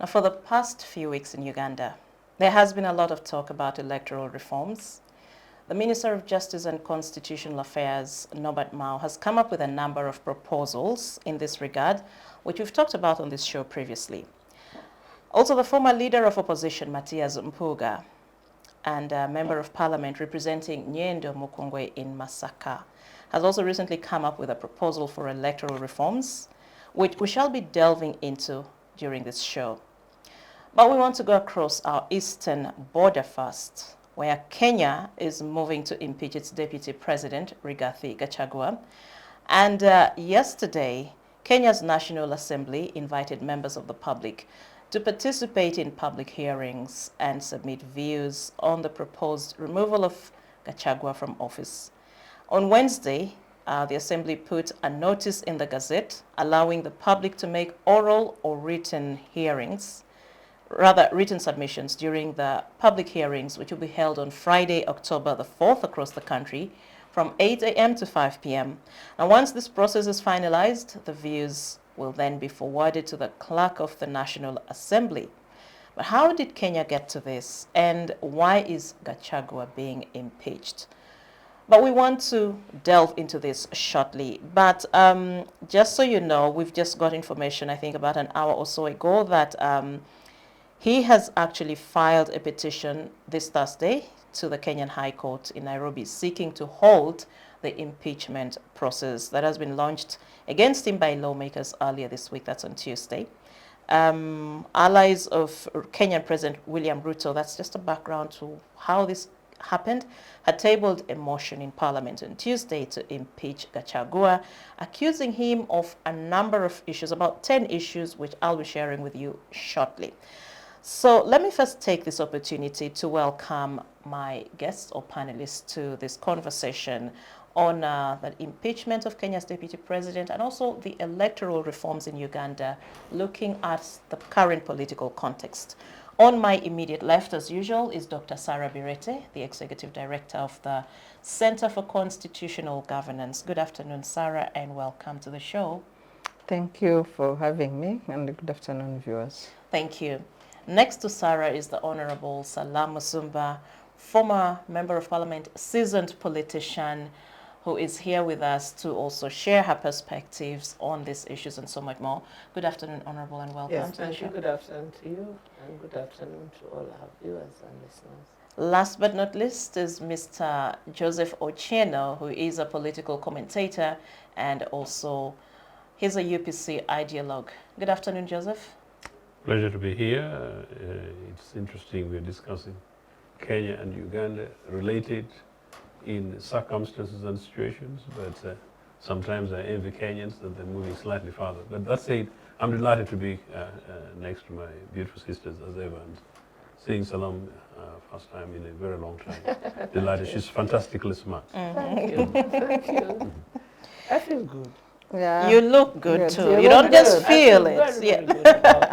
For the past few weeks in Uganda, there has been a lot of talk about electoral reforms. The Minister of Justice and Constitutional Affairs, Norbert Mao, has come up with a number of proposals in this regard, which we've talked about on this show previously. Also, the former leader of opposition, Matthias Mpuuga, and a member of parliament representing Nyendo Mukungwe in Masaka, has also recently come up with a proposal for electoral reforms, which we shall be delving into during this show. But we want to go across our eastern border first, where Kenya is moving to impeach its Deputy President, Rigathi Gachagua. And yesterday, Kenya's National Assembly invited members of the public to participate in public hearings and submit views on the proposed removal of Gachagua from office. On Wednesday, the Assembly put a notice in the Gazette allowing the public to make oral or written written submissions during the public hearings, which will be held on Friday, October the 4th across the country from 8 a.m. to 5 p.m. And once this process is finalized, the views will then be forwarded to the clerk of the National Assembly. But how did Kenya get to this, and why is Gachagua being impeached? But we want to delve into this shortly. But just so you know, we've just got information, I think about an hour or so ago, that he has actually filed a petition this Thursday to the Kenyan High Court in Nairobi, seeking to halt the impeachment process that has been launched against him by lawmakers earlier this week. That's on Tuesday. Allies of Kenyan President William Ruto, that's just a background to how this happened, had tabled a motion in Parliament on Tuesday to impeach Gachagua, accusing him of a number of issues, about 10 issues, which I'll be sharing with you shortly. So let me first take this opportunity to welcome my guests or panelists to this conversation on the impeachment of Kenya's Deputy President and also the electoral reforms in Uganda, looking at the current political context. On my immediate left, as usual, is Dr. Sarah Bireete, the Executive Director of the Center for Constitutional Governance. Good afternoon, Sarah, and welcome to the show. Thank you for having me, and good afternoon, viewers. Thank you. Next to Sarah is the Honorable Salaamu Musumba, former Member of Parliament, seasoned politician, who is here with us to also share her perspectives on these issues and so much more. Good afternoon, Honorable, and welcome yes, to the show. Good afternoon to you, and good afternoon to all our viewers and listeners. Last but not least is Mr. Joseph Othieno, who is a political commentator and also he's a UPC Ideologue. Good afternoon, Joseph. Pleasure to be here. It's interesting we're discussing Kenya and Uganda related in circumstances and situations, but sometimes I envy Kenyans that they're moving slightly farther. But that said, I'm delighted to be next to my beautiful sisters as ever, and seeing Salam first time in a very long time. Delighted. She's fantastically smart. Thank you. Thank you. I feel good. Yeah. You look good too. You look don't just I feel feel it. very, very good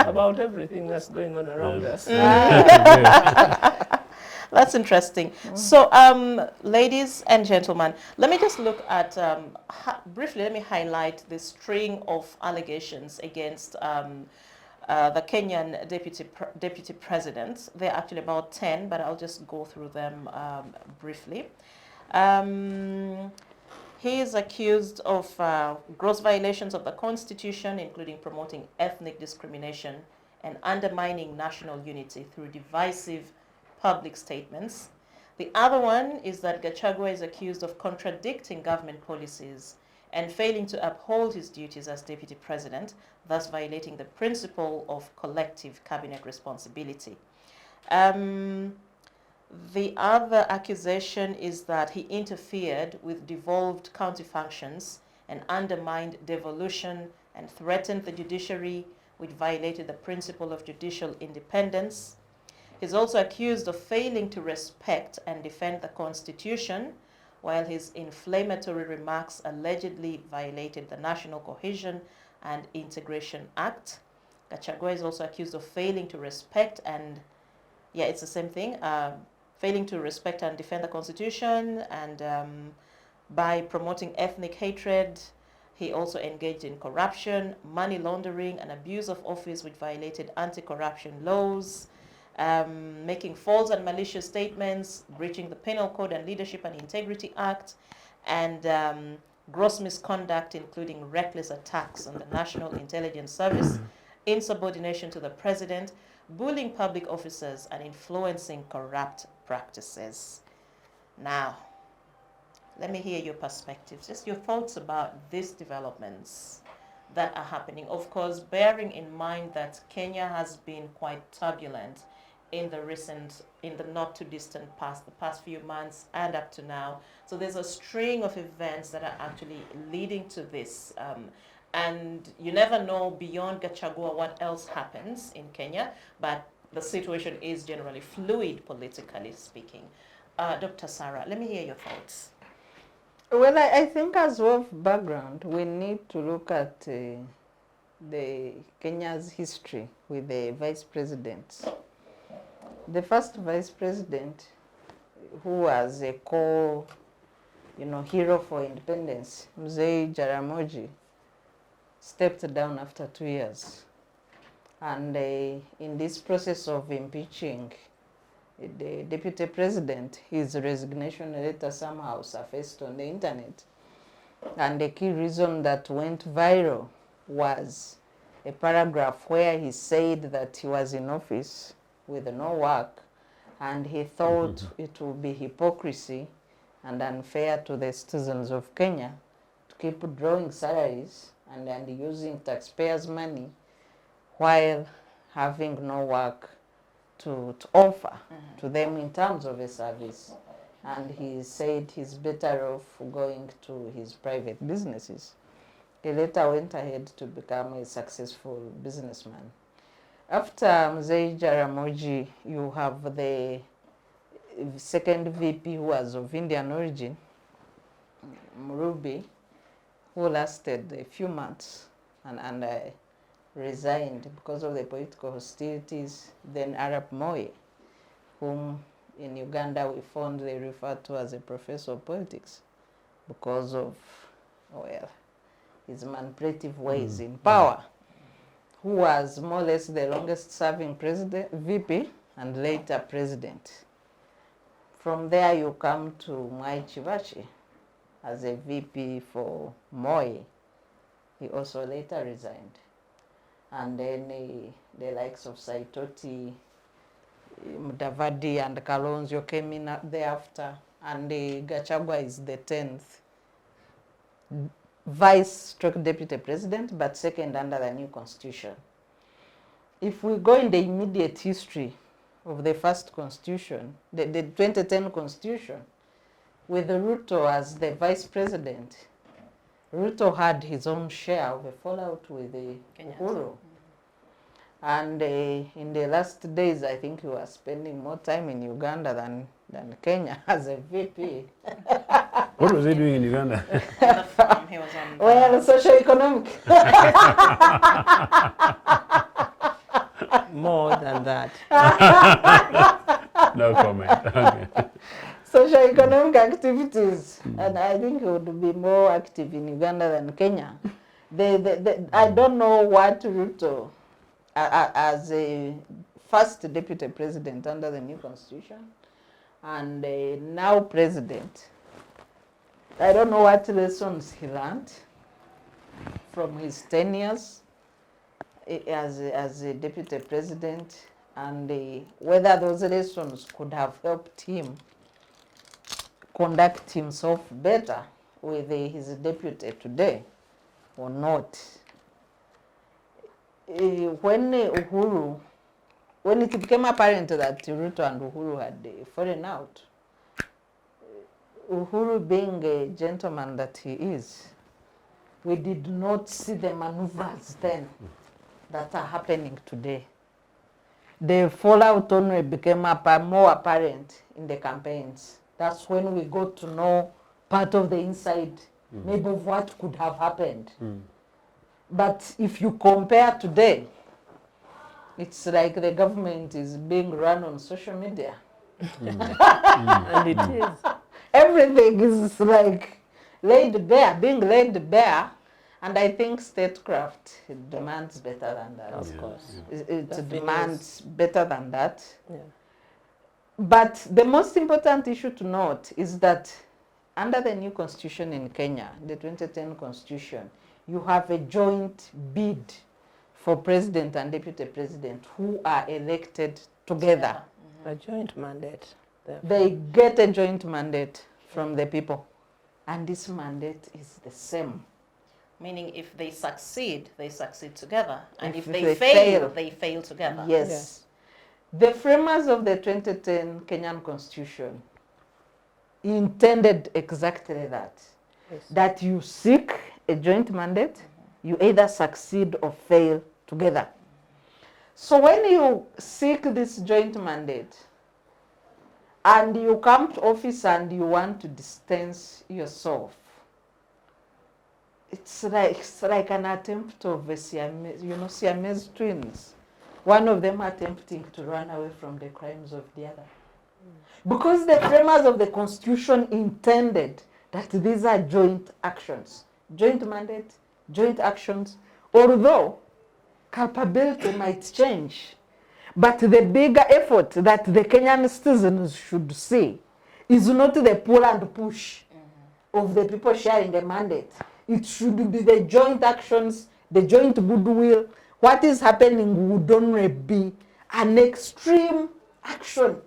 about everything that's going on around us. That's interesting. So, ladies and gentlemen, let me just look at, briefly, let me highlight the string of allegations against the Kenyan Deputy President. There are actually about 10, but I'll just go through them briefly. He is accused of gross violations of the Constitution, including promoting ethnic discrimination and undermining national unity through divisive public statements. The other one is that Gachagua is accused of contradicting government policies and failing to uphold his duties as Deputy President, thus violating the principle of collective cabinet responsibility. The other accusation is that he interfered with devolved county functions and undermined devolution and threatened the judiciary, which violated the principle of judicial independence. He's also accused of failing to respect and defend the Constitution, while his inflammatory remarks allegedly violated the National Cohesion and Integration Act. Gachagua is also accused of failing to respect and, yeah, it's the same thing, failing to respect and defend the Constitution, and by promoting ethnic hatred. He also engaged in corruption, money laundering, and abuse of office, which violated anti-corruption laws, making false and malicious statements, breaching the Penal Code and Leadership and Integrity Act, and gross misconduct, including reckless attacks on the National Intelligence Service, insubordination to the president, bullying public officers, and influencing corrupt practices. Now, let me hear your perspectives, just your thoughts about these developments that are happening. Of course, bearing in mind that Kenya has been quite turbulent in the not too distant past, the past few months and up to now. So there's a string of events that are actually leading to this. And you never know beyond Gachagua what else happens in Kenya, but the situation is generally fluid, politically speaking. Dr. Sarah, let me hear your thoughts. Well, I think as well of background, we need to look at the Kenya's history with the vice presidents. The first vice president, who was a hero for independence, Mzee Jaramogi, stepped down after 2 years. And in this process of impeaching the deputy president, his resignation letter somehow surfaced on the internet. And the key reason that went viral was a paragraph where he said that he was in office with no work, and he thought it would be hypocrisy and unfair to the citizens of Kenya to keep drawing salaries and using taxpayers' money while having no work to offer to them in terms of a service. And he said he's better off going to his private businesses. He later went ahead to become a successful businessman. After Mzee Jaramogi, you have the second VP who was of Indian origin, Murubi, who lasted a few months and resigned because of the political hostilities. Then Arap Moi, whom in Uganda we fondly refer to as a professor of politics because of, well, his manipulative ways in power, who was more or less the longest serving president, VP, and later president. From there you come to Mwai Kibaki as a VP for Moi. He also later resigned. And then the likes of Saitoti, Mudavadi, and Kalonzo came in thereafter. And Gachagua is the 10th vice/deputy president, but second under the new constitution. If we go in the immediate history of the first constitution, the 2010 constitution, with Ruto as the vice president, Ruto had his own share of a fallout with Uhuru. And in the last days, I think he was spending more time in Uganda than Kenya as a VP. What was he doing in Uganda? On the farm, he was on the... Well, socio-economic. More than that. No comment. Okay. Socio-economic activities, and I think he would be more active in Uganda than Kenya. I don't know what Ruto, as a first deputy president under the new constitution, and now president, I don't know what lessons he learned from his 10 years as a deputy president, and whether those lessons could have helped him conduct himself better with his deputy today or not. When it became apparent that Ruto and Uhuru had fallen out, Uhuru being a gentleman that he is, we did not see the maneuvers then that are happening today. The fallout only became more apparent in the campaigns. That's when we got to know part of the inside, maybe of what could have happened. But if you compare today, it's like the government is being run on social media. And it is. Everything is like being laid bare, And I think statecraft demands better than that. Of course. It The demands better than that. Yeah. But the most important issue to note is that under the new constitution in Kenya, the 2010 constitution, you have a joint bid for president and deputy president who are elected together. A joint mandate. They get a joint mandate from the people. And this mandate is the same. Meaning if they succeed together. And if If they they fail, fail. they fail together. Yes. The framers of the 2010 Kenyan constitution intended exactly that. Yes. That you seek a joint mandate, you either succeed or fail together. So when you seek this joint mandate and you come to office and you want to distance yourself, it's like an attempt of a Siamese twins. One of them attempting to run away from the crimes of the other. Because the framers of the constitution intended that these are joint actions, joint mandate, joint actions, although culpability might change. But the bigger effort that the Kenyan citizens should see is not the pull and push of the people sharing the mandate. It should be the joint actions, the joint goodwill. What is happening would only be an extreme action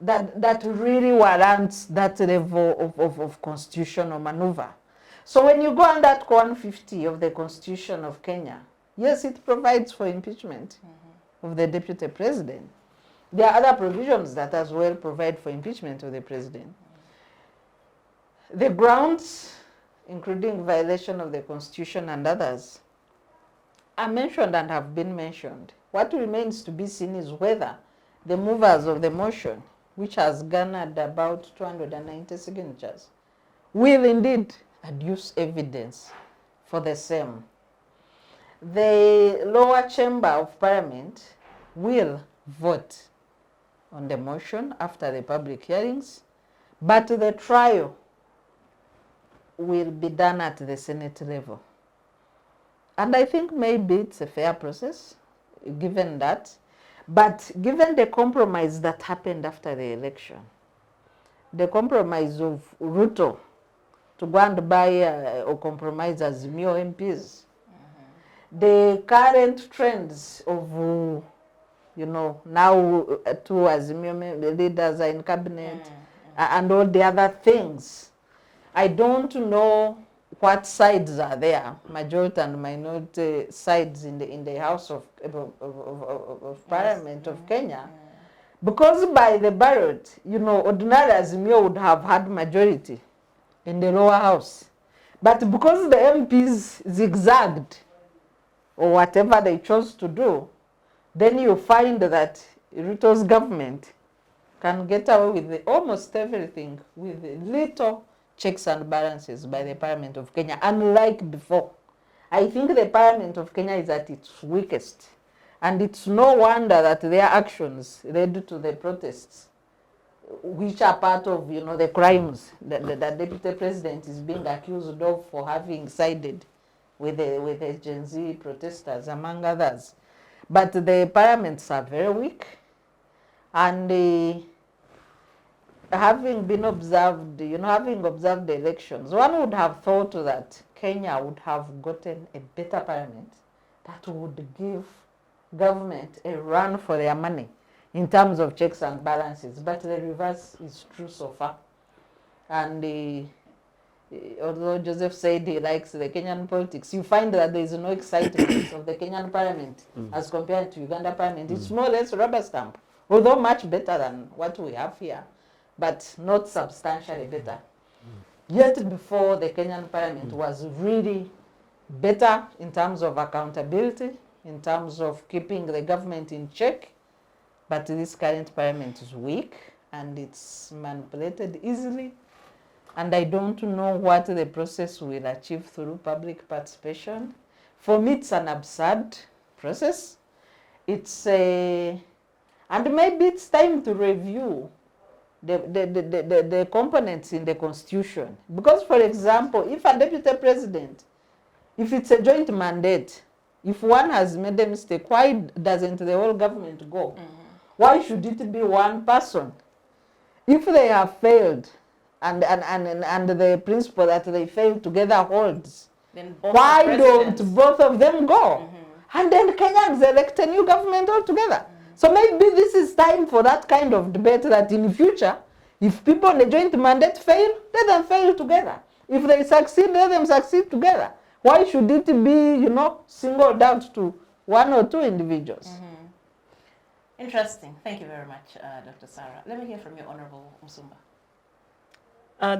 that really warrants that level of constitutional maneuver. So when you go on that 150 of the Constitution of Kenya, yes, it provides for impeachment of the deputy president. There are other provisions that as well provide for impeachment of the president. The grounds, including violation of the Constitution and others, are mentioned and have been mentioned. What remains to be seen is whether the movers of the motion, which has garnered about 290 signatures, will indeed adduce evidence for the same. The lower chamber of parliament will vote on the motion after the public hearings, but the trial will be done at the Senate level. And I think maybe it's a fair process, given that. But given the compromise that happened after the election, the compromise of Ruto to go and buy or compromise as Azimio MPs, the current trends of, now two Azimio leaders are in cabinet, and all the other things, I don't know what sides are there, majority and minority sides in the House of Parliament of Kenya, because by the ballot, ordinary Azimio would have had majority in the lower house, but because the MPs zigzagged or whatever they chose to do, then you find that Ruto's government can get away with almost everything with little checks and balances by the Parliament of Kenya, unlike before. I think the Parliament of Kenya is at its weakest, and it's no wonder that their actions led to the protests, which are part of the crimes that the Deputy President is being accused of for having sided with the Gen Z protesters, among others. But the parliaments are very weak, and having been observed, having observed the elections, one would have thought that Kenya would have gotten a better parliament that would give government a run for their money in terms of checks and balances. But the reverse is true so far. And although Joseph said he likes the Kenyan politics, you find that there is no excitement of the Kenyan parliament as compared to Uganda parliament. It's more or less rubber stamp, although much better than what we have here, but not substantially better. Yet before, the Kenyan parliament was really better in terms of accountability, in terms of keeping the government in check, but this current parliament is weak and it's manipulated easily. And I don't know what the process will achieve through public participation. For me, it's an absurd process. And maybe it's time to review the components in the constitution. Because, for example, if a deputy president If it's a joint mandate, if one has made a mistake, why doesn't the whole government go? Why should it be one person? If they have failed, and the principle that they fail together holds, Then both why are don't presidents. both of them go? And then Kenyans elect a new government altogether. So maybe this is time for that kind of debate, that in the future, if people in a joint mandate fail, let them fail together. If they succeed, let them succeed together. Why should it be, singled out to one or two individuals? Interesting. Thank you very much, Dr. Sarah. Let me hear from you, Honorable Musumba.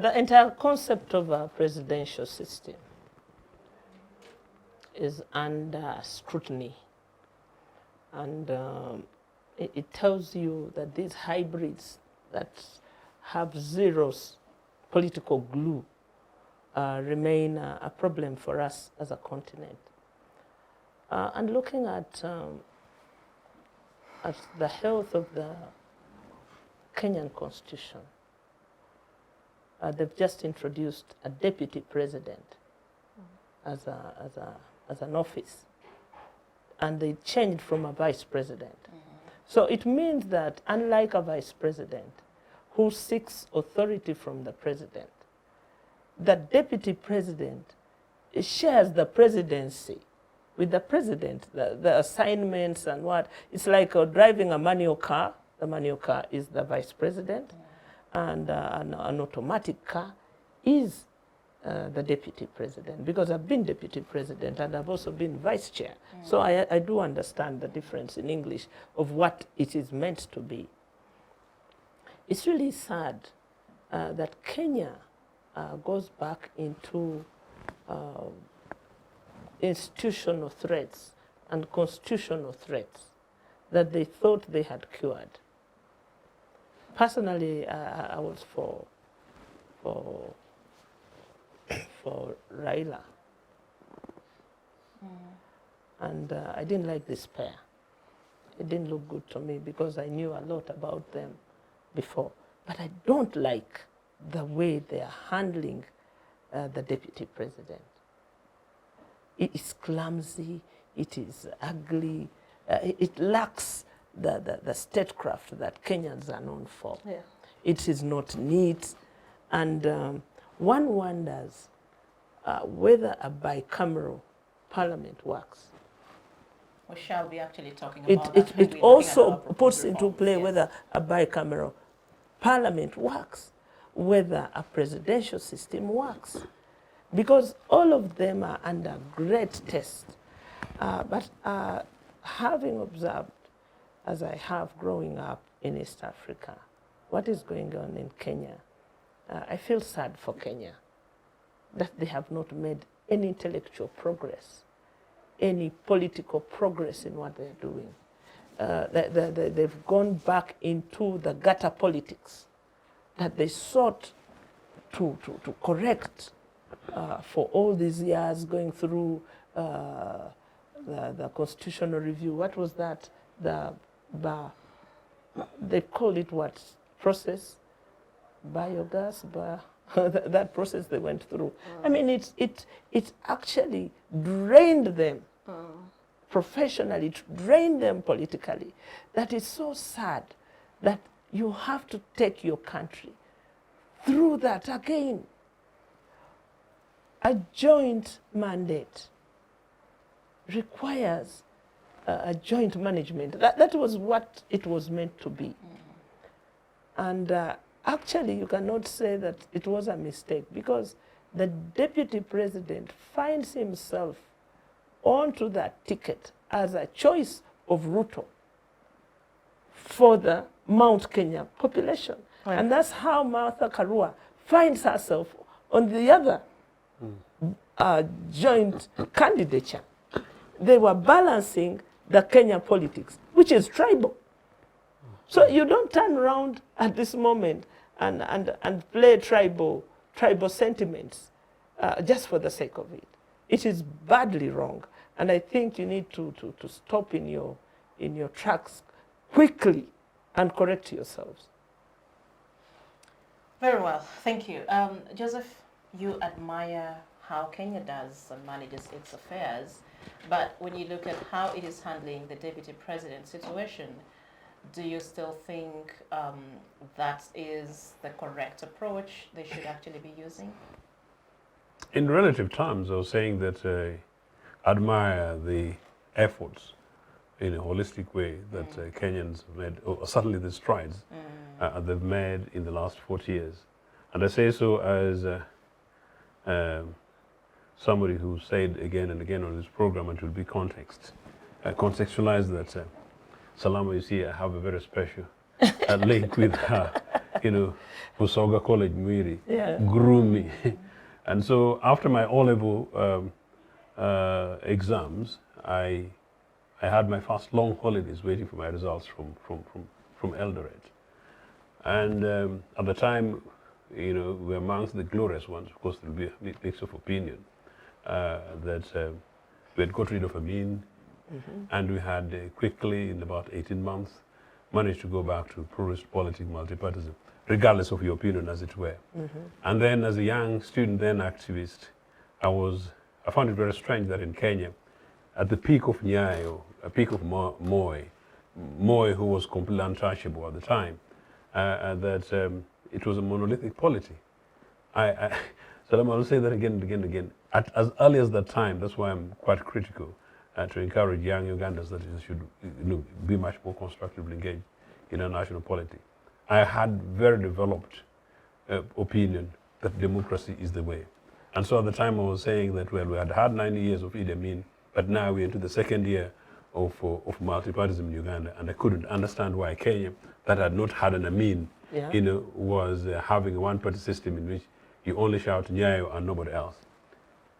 The entire concept of a presidential system is under scrutiny. And it tells you that these hybrids that have zero political glue remain a problem for us as a continent. And looking at the health of the Kenyan constitution, they've just introduced a deputy president as an office, and they changed from a vice president. So it means that unlike a vice president who seeks authority from the president, the deputy president shares the presidency with the president, the assignments and what. It's like driving a manual car. The manual car is the vice president, and an automatic car is the deputy president, because I've been deputy president and I've also been vice chair. So I do understand the difference in English of what it is meant to be. It's really sad that Kenya goes back into institutional threats and constitutional threats that they thought they had cured. Personally, I was for Raila. And I didn't like this pair. It didn't look good to me because I knew a lot about them before. But I don't like the way they are handling the deputy president. It is clumsy, it is ugly, it lacks the statecraft that Kenyans are known for. Yeah. It is not neat, and one wonders whether a bicameral parliament works. We shall be actually talking about It that. it also puts into play whether a bicameral parliament works, whether a presidential system works, because all of them are under great test. But having observed, as I have growing up in East Africa, what is going on in Kenya, I feel sad for Kenya, that they have not made any intellectual progress, any political progress in what they're doing. They've gone back into the gutter politics that they sought to correct for all these years, going through the constitutional review. What was that? They call it what? Process? Biogas? That process they went through. I mean, it actually drained them professionally, it drained them politically. That is so sad that you have to take your country through that again. A joint mandate requires a joint management. That was what it was meant to be. And actually, you cannot say that it was a mistake, because the deputy president finds himself onto that ticket as a choice of Ruto for the Mount Kenya population. Right. And that's how Martha Karua finds herself on the other joint candidature. They were balancing the Kenya politics, which is tribal. So you don't turn around at this moment and play tribal sentiments just for the sake of it. It is badly wrong, and I think you need to stop in your tracks quickly and correct yourselves. Very well, thank you. Joseph, you admire how Kenya does and manages its affairs. But when you look at how it is handling the deputy president situation, do you still think that is the correct approach they should actually be using? In relative terms, I was saying that I admire the efforts in a holistic way that Kenyans have made, or certainly the strides they've made in the last 40 years. And I say so as somebody who said again and again on this program, and it will be contextualized that Salaamu, you see, I have a very special link with her, Busoga College Mwiri, grew me. And so after my O-level exams, I had my first long holidays waiting for my results from Eldoret. And at the time, we were amongst the glorious ones. Of course, there will be a mix of opinion that we had got rid of Amin, and we had quickly, in about 18 months, managed to go back to pluralist politics, multipartism, regardless of your opinion, as it were. And then, as a young student, then activist, I found it very strange that in Kenya, at the peak of Nyayo, a peak of Moi, who was completely untouchable at the time, that it was a monolithic polity. So I will say that again and again and again. As early as that time, that's why I'm quite critical to encourage young Ugandans that they should be much more constructively engaged in our national polity. I had very developed opinion that democracy is the way. And so at the time I was saying that, well, we had 90 years of Idi Amin, but now we're into the second year of multipartism in Uganda, and I couldn't understand why Kenya, that had not had an Amin, was having a one-party system in which you only shout Nyayo and nobody else.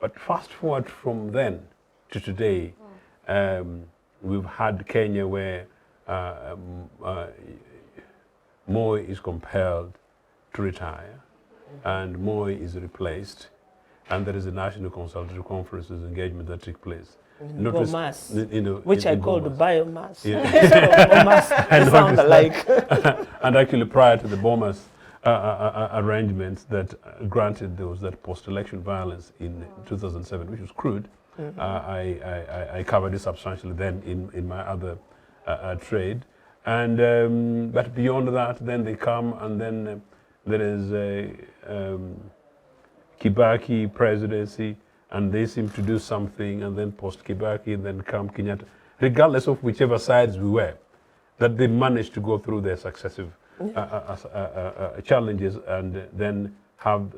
But fast forward from then to today, we've had Kenya where Moi is compelled to retire, and Moi is replaced, and there is a national consultative conferences engagement that took place. Bomas, which I call the biomass. Yeah. Bomas sound alike. And actually prior to the Bomas arrangements that granted those that post-election violence in 2007, which was crude, I covered it substantially then in my other trade. And but beyond that, then they come, and then there is a Kibaki presidency, and they seem to do something, and then post-Kibaki, and then come Kenyatta. Regardless of whichever sides we were, that they managed to go through their successive challenges and then have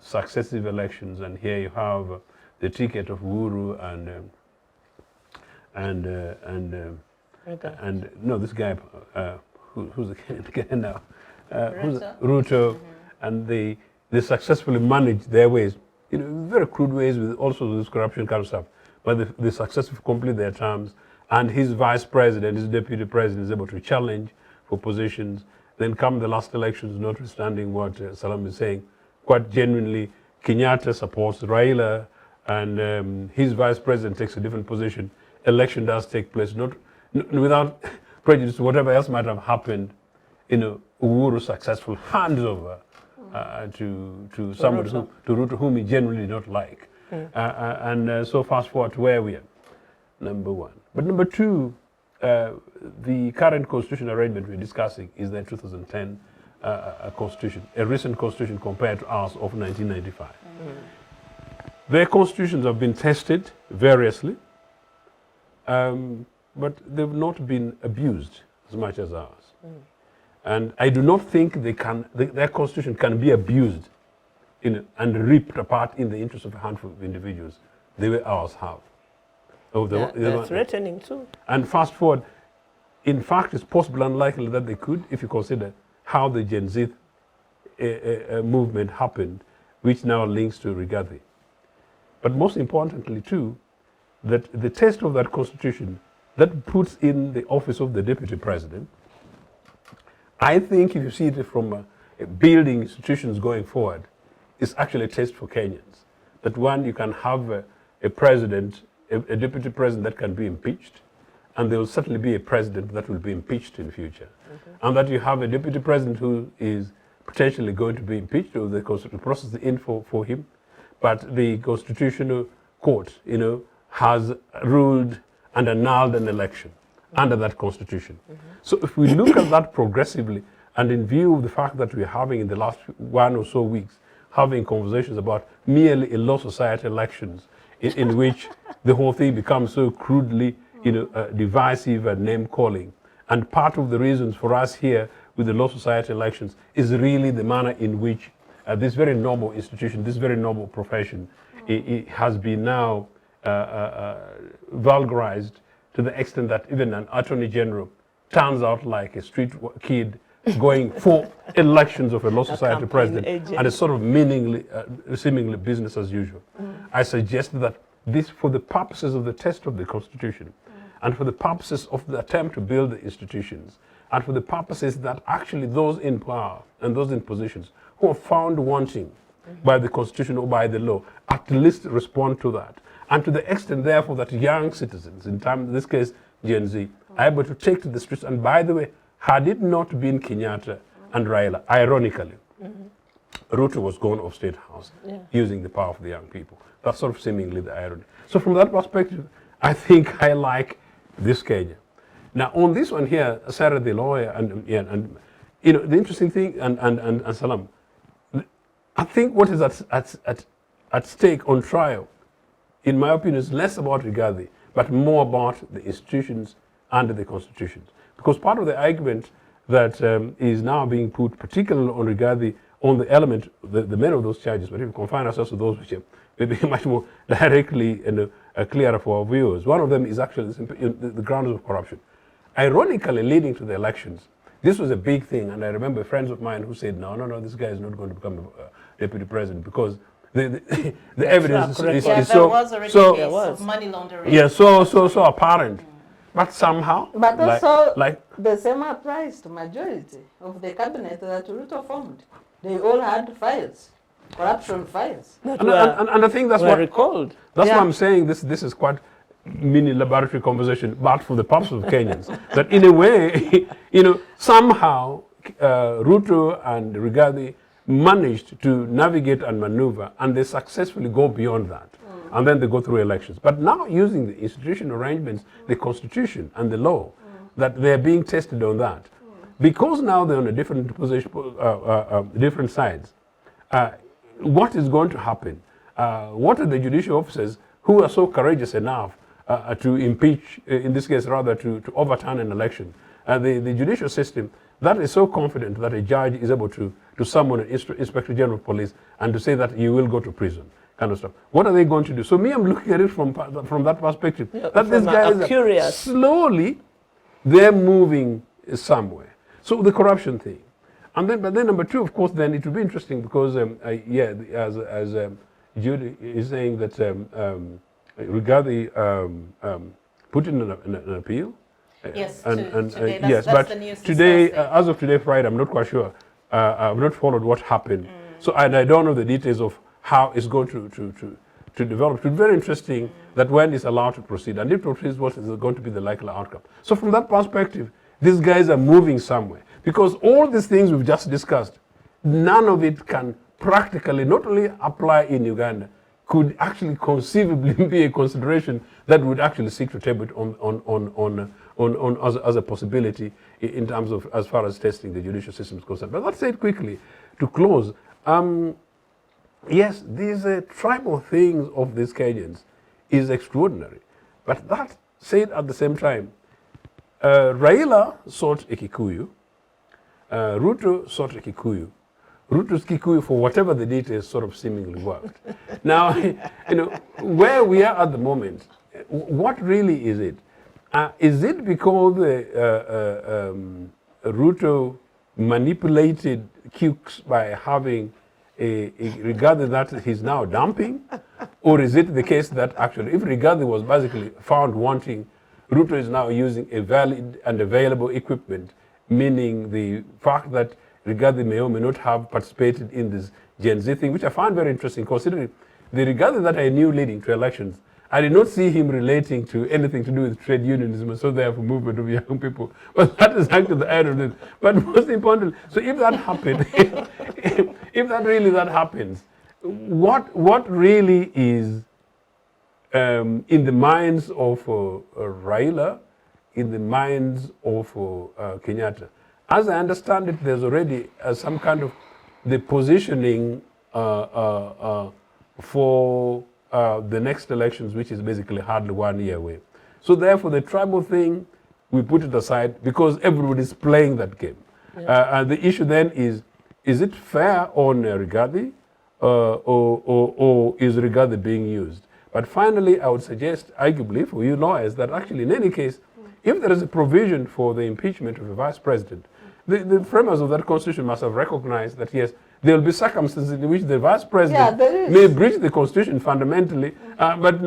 successive elections. And here you have the ticket of Uhuru and no, this guy who's the Kenyan now, Ruto, and they successfully managed their ways, very crude ways with also this corruption kind of stuff, but they successfully complete their terms, and his vice president, his deputy president, is able to challenge for positions. Then come the last elections, notwithstanding what Salaamu is saying, quite genuinely, Kenyatta supports Raila, and his vice president takes a different position. Election does take place, not without prejudice to whatever else might have happened. Uhuru successful hands over to somebody to Ruto, whom he generally did not like. And so fast forward to where we are, number one. But number two, the current constitutional arrangement we're discussing is the 2010 constitution, a recent constitution compared to ours of 1995. Their constitutions have been tested variously, but they've not been abused as much as ours. And I do not think their constitution can be abused and ripped apart in the interest of a handful of individuals the way ours have. They're threatening too. And fast forward, in fact, it's possible unlikely that they could, if you consider how the Gen Z movement happened, which now links to Rigathi. But most importantly too, that the test of that constitution that puts in the office of the deputy president, I think if you see it from building institutions going forward, is actually a test for Kenyans. That one, you can have a president, a deputy president that can be impeached, and there will certainly be a president that will be impeached in the future. And that you have a deputy president who is potentially going to be impeached, or the constitutional process in for him, but the Constitutional Court, has ruled and annulled an election under that Constitution. So if we look at that progressively, and in view of the fact that we're having in the last 1 or so weeks, having conversations about merely a law society elections in which the whole thing becomes so crudely, divisive and name-calling. And part of the reasons for us here with the law society elections is really the manner in which this very noble institution, this very noble profession, it has been now vulgarized to the extent that even an attorney general turns out like a street kid going for elections of a law society president, and it's sort of seemingly business as usual. I suggest that this, for the purposes of the test of the Constitution, and for the purposes of the attempt to build the institutions, and for the purposes that actually those in power and those in positions who are found wanting by the Constitution or by the law, at least respond to that. And to the extent, therefore, that young citizens, in this case Gen Z, are able to take to the streets. And by the way, had it not been Kenyatta and Raila, ironically, Ruto was gone off State House using the power of the young people. That's sort of seemingly the irony. So from that perspective, I think I like this Kenya. Now on this one here, Sarah the lawyer, and the interesting thing, and Salam, I think what is at stake on trial, in my opinion, is less about Rigathi, but more about the institutions and the constitutions. Because part of the argument that is now being put, particularly on Rigathi, on the element, the many of those charges, but if we confine ourselves to those which are maybe much more directly and clearer for our viewers, one of them is actually the grounds of corruption. Ironically, leading to the elections, this was a big thing, and I remember friends of mine who said, no, this guy is not going to become a deputy president because the evidence is there so was already a case of money laundering. Yeah, so apparent. But somehow, but also the same applies to majority of the cabinet that Ruto formed. They all had files, corruption files. And I think that's what recalled. That's why I'm saying this is quite mini laboratory conversation, but for the purpose of Kenyans. That in a way, somehow Ruto and Rigathi managed to navigate and maneuver, and they successfully go beyond that. And then they go through elections. But now using the institutional arrangements, the constitution and the law, that they're being tested on that. Because now they're on a different position, different sides, what is going to happen? What are the judicial officers who are so courageous enough to impeach, in this case rather to overturn an election? The judicial system that is so confident that a judge is able to summon an inspector general of police and to say that you will go to prison. Kind of stuff. What are they going to do? So me, I'm looking at it from that perspective. Yeah, that these guys are slowly, they're moving somewhere. So the corruption thing, but then number two, of course, then it will be interesting because as Judy is saying that Rigathi put in an appeal. Yes, today. Yes, but the news today, as of today, Friday, I'm not quite sure. I've not followed what happened. So and I don't know the details of how it's going to develop. It will be very interesting that when it's allowed to proceed, and if it proceeds, what is going to be the likely outcome. So from that perspective, these guys are moving somewhere. Because all these things we've just discussed, none of it can practically not only apply in Uganda, could actually conceivably be a consideration that would actually seek to table it on as a possibility in terms of as far as testing the judicial system is concerned. But let's say it quickly to close. Yes, these tribal things of these Kenyans is extraordinary. But that said at the same time, Raila sought a Kikuyu, Ruto sought a Kikuyu. Ruto's Kikuyu, for whatever the details, sort of seemingly worked. Now, where we are at the moment, what really is it? Is it because Ruto manipulated Cukes by having Rigathi that he's now dumping? Or is it the case that actually, if Rigathi was basically found wanting, Ruto is now using a valid and available equipment, meaning the fact that Rigathi may or may not have participated in this Gen Z thing, which I found very interesting, considering the Rigathi that I knew leading to elections, I did not see him relating to anything to do with trade unionism and so therefore movement of young people. But that is actually the end of it. But most importantly, so if that happened, if that really happens, what really is in the minds of Raila, in the minds of Kenyatta? As I understand it, there's already some kind of the positioning for the next elections, which is basically hardly 1 year away. So therefore, the tribal thing, we put it aside because everybody's playing that game. And the issue then is it fair on Rigathi or is Rigathi being used? But finally, I would suggest, arguably, for you lawyers, that actually in any case, if there is a provision for the impeachment of the vice president, the framers of that constitution must have recognized that, yes, there will be circumstances in which the vice president may breach the constitution fundamentally, but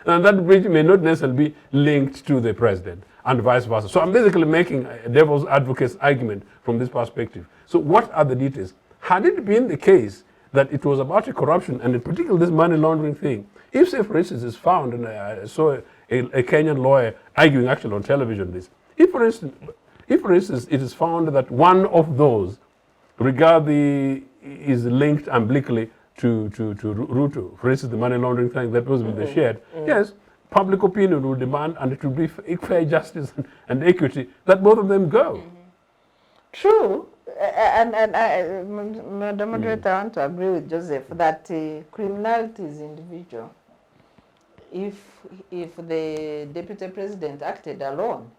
that breach may not necessarily be linked to the president and vice versa. So I'm basically making a devil's advocate's argument from this perspective. So what are the details? Had it been the case that it was about a corruption, and in particular this money laundering thing, if, say, for instance, is found, and I saw a Kenyan lawyer arguing actually on television this, if, for instance, it is found that one of those, Rigathi, is linked umbilically to Ruto, for instance, the money laundering thing that was with the shed, yes, public opinion will demand, and it will be fair justice and equity, that both of them go. True. And Madam Moderator, I want to agree with Joseph that criminality is individual. If the Deputy President acted alone,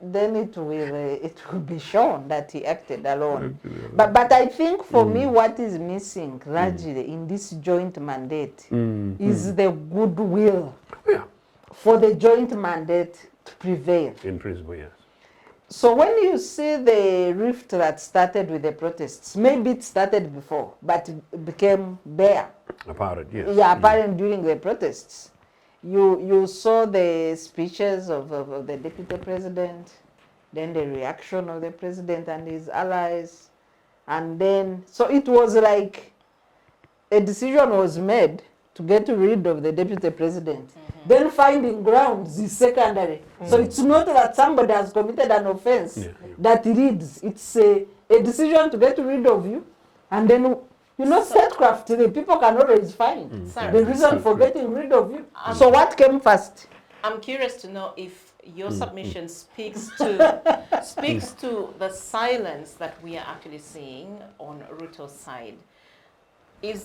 then it will be shown that he acted alone. But I think for me, what is missing largely in this joint mandate is the goodwill for the joint mandate to prevail. In principle, yes. So when you see the rift that started with the protests, maybe it started before, but it became bare. Apparent, yes. Yeah, apparent during the protests. You saw the speeches of the Deputy President, then the reaction of the President and his allies, and then, so it was like a decision was made to get rid of the Deputy President. Then finding grounds is secondary. So it's not that somebody has committed an offense that leads. It's a decision to get rid of you. And then, you know, statecraft, the people can always find the reason for getting rid of you. So what came first? I'm curious to know if your submission speaks to the silence that we are actually seeing on Ruto's side.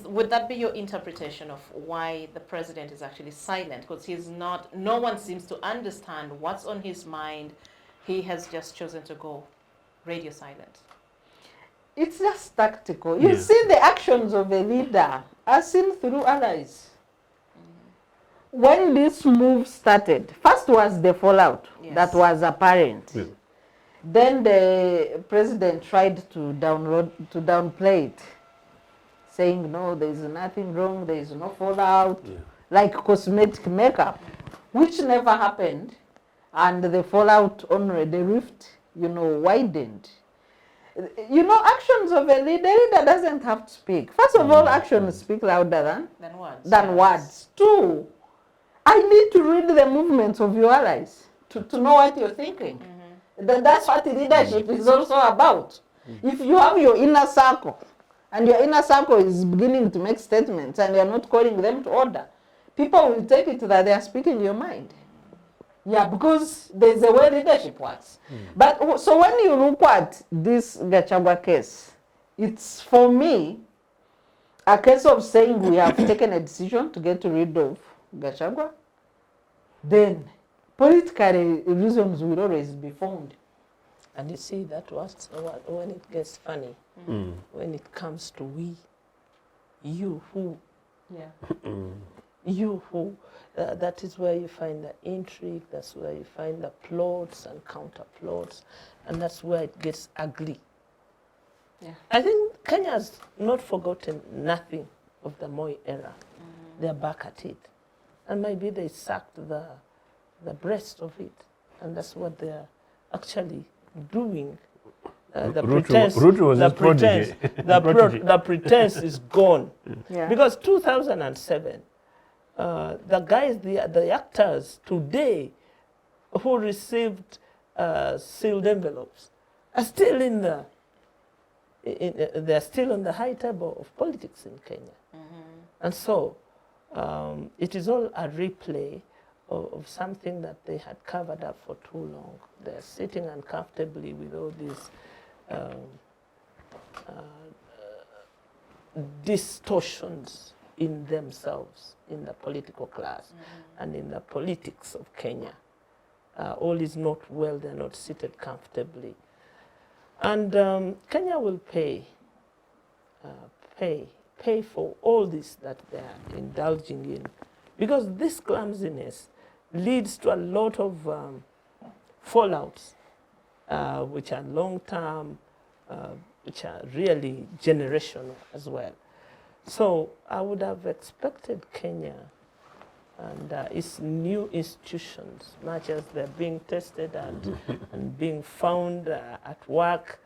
Would that be your interpretation of why the president is actually silent? Because no one seems to understand what's on his mind. He has just chosen to go radio silent. It's just tactical. You see, the actions of a leader are seen through allies. When this move started, first was the fallout that was apparent. Then the president tried to downplay it, saying, no, there is nothing wrong, there is no fallout, like cosmetic makeup, which never happened. And the fallout only, the rift, widened. Actions of a leader doesn't have to speak. First of all, actions speak louder than words. Two, I need to read the movements of your allies to know what you're thinking. That's what leadership is also about. If you have your inner circle, and your inner circle is beginning to make statements and you're not calling them to order, people will take it that they are speaking your mind. Yeah, because there's a way leadership works. But so when you look at this Gachagua case, it's, for me, a case of saying we have taken a decision to get rid of Gachagua, then political reasons will always be found. And you see, that was when it gets funny, when it comes to you who, that is where you find the intrigue, that's where you find the plots and counter plots, and that's where it gets ugly. I think Kenya has not forgotten nothing of the Moi era. They're back at it. And maybe they sucked the breast of it, and that's what they're actually doing. The pretense is gone. Because 2007, the guys, the actors today who received sealed envelopes are still in they're still on the high table of politics in Kenya. And so it is all a replay of something that they had covered up for too long. They're sitting uncomfortably with all these distortions in themselves, in the political class and in the politics of Kenya. All is not well, they're not seated comfortably. And Kenya will pay for all this that they're indulging in, because this clumsiness leads to a lot of fallouts, which are long-term, which are really generational as well. So I would have expected Kenya and its new institutions, much as they're being tested and being found at work,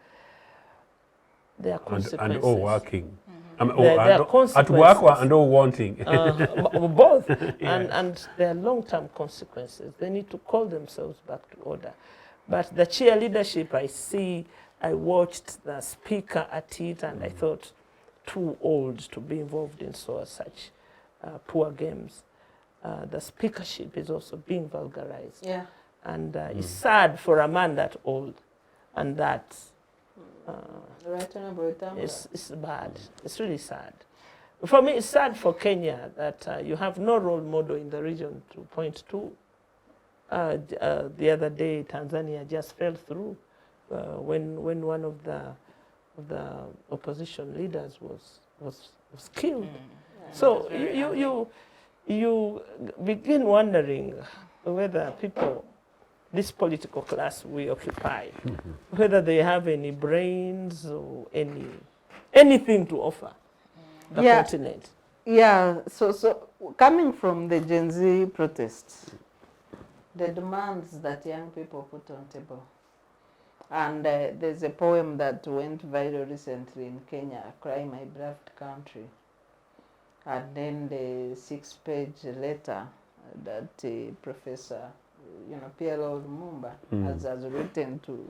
there are consequences. And all working. There are consequences. At work and all wanting. Both. And there are long-term consequences. They need to call themselves back to order. But the cheerleadership I watched the speaker at it, and I thought, too old to be involved in such poor games. The speakership is also being vulgarized. Yeah. And it's sad for a man that old, and that it's bad. It's really sad. For me, it's sad for Kenya that you have no role model in the region to point to. The other day, Tanzania just fell through when one of the opposition leaders was killed. So you begin wondering whether people, this political class we occupy, whether they have any brains or anything to offer the continent. Yeah, so coming from the Gen Z protests, the demands that young people put on table. And there's a poem that went viral recently in Kenya, Cry My Beloved Country. And then the 6-page letter that Professor PLO Lumumba has written to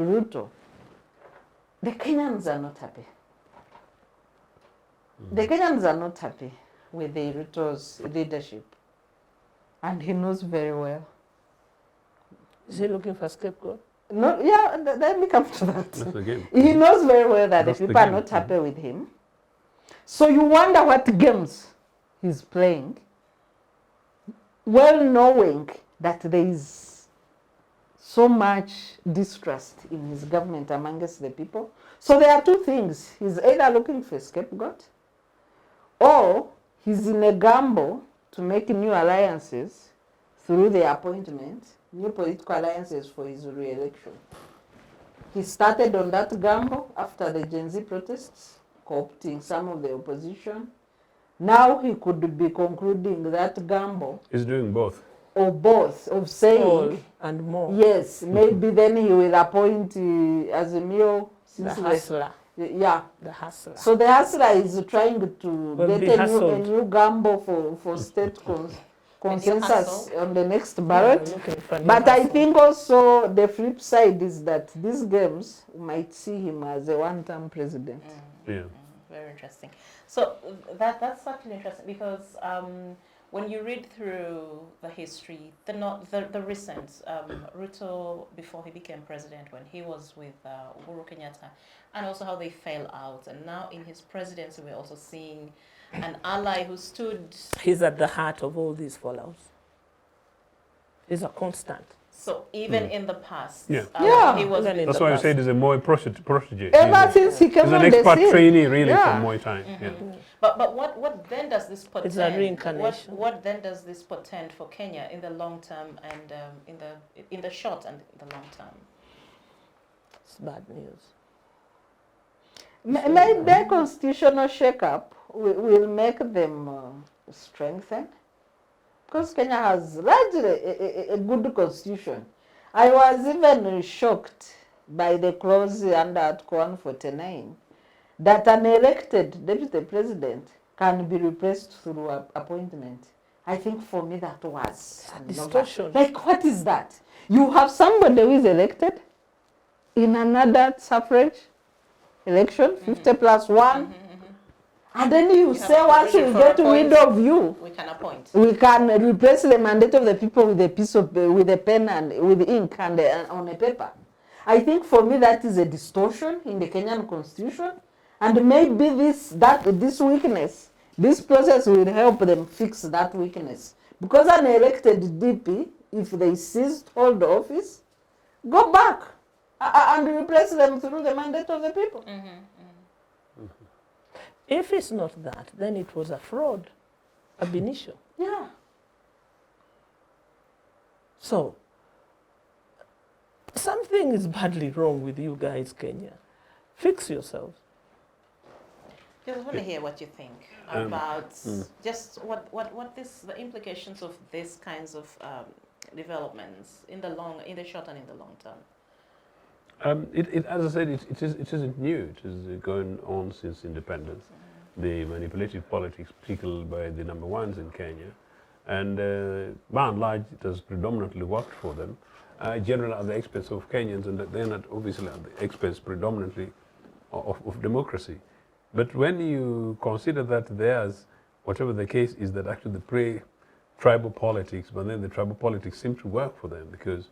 Ruto. The Kenyans are not happy. The Kenyans are not happy with the Ruto's leadership. And he knows very well. Is he looking for a scapegoat? No, yeah, let me come to that. That's the game. He knows very well that That's the the people are game. not happy with him. So you wonder what games he's playing, well knowing that there is so much distrust in his government amongst the people. So there are two things. He's either looking for a scapegoat, or he's in a gamble to make new alliances through the appointment, new political alliances for his re-election. He started on that gamble after the Gen Z protests, co-opting some of the opposition. Now he could be concluding that gamble. He's doing both. Or both, of saying, all and more. yes, maybe then he will appoint Azimio. The hustler. Yeah. The hustler. So the hustler is trying to Will be get a hustled. new gamble for state consensus hustle. on the next ballot. Looking for new But I hustle. think also the flip side is that these games might see him as a one-term president. Yeah. Very interesting. So that's actually interesting because when you read through the history, the recent Ruto before he became president, when he was with Uhuru Kenyatta, and also how they fell out, and now in his presidency we're also seeing an ally who stood. He's at the heart of all these fallouts. He's a constant. So even in the past, Yeah. Yeah. he was. Even in That's the why I past. said he's a Moi protege. Ever since he came He's on an the expert scene. trainee, really, Yeah. from Moi time. Yeah. But what then does this portend? It's a reincarnation. What then does this portend for Kenya in the long term and in the short and the long term? It's bad news. Maybe a constitutional shake-up will make them strengthen. Because Kenya has largely a good constitution. I was even shocked by the clause under Article 149 that an elected deputy president can be replaced through appointment. I think for me that was a distortion. Like, what is that? You have somebody who is elected in another suffrage, election, 50 plus 1. And then you say have once to we for get appoint- rid of you, We can appoint. we can replace the mandate of the people with a piece of, with a pen and with ink and on a paper. I think for me that is a distortion in the Kenyan constitution, and maybe this weakness, this process will help them fix that weakness. Because an elected DP, if they seized hold office, go back and replace them through the mandate of the people. If it's not that, then it was a fraud, ab initio. Yeah. So, something is badly wrong with you guys, Kenya. Fix yourselves. Just want to hear what you think about just what the implications of these kinds of developments in the short and in the long term. As I said, it isn't new. It is going on since independence. The manipulative politics, particularly by the number ones in Kenya, and by and large, it has predominantly worked for them. Generally, at the expense of Kenyans, and then obviously at the expense predominantly of democracy. But when you consider that there's, whatever the case is, that actually the pre-tribal politics, but then the tribal politics seem to work for them because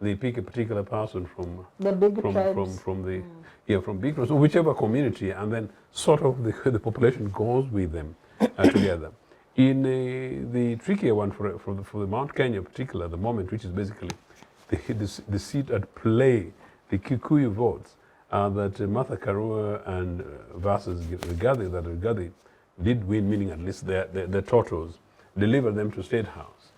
they pick a particular person from The big tribes. from big tribes, or whichever community, and then sort of the population goes with them together. In the trickier one for the Mount Kenya in particular, the moment, which is basically the seat at play, the Kikuyu votes, that Martha Karua and versus Rigathi, that Rigathi did win, meaning at least the totals, deliver them to State House.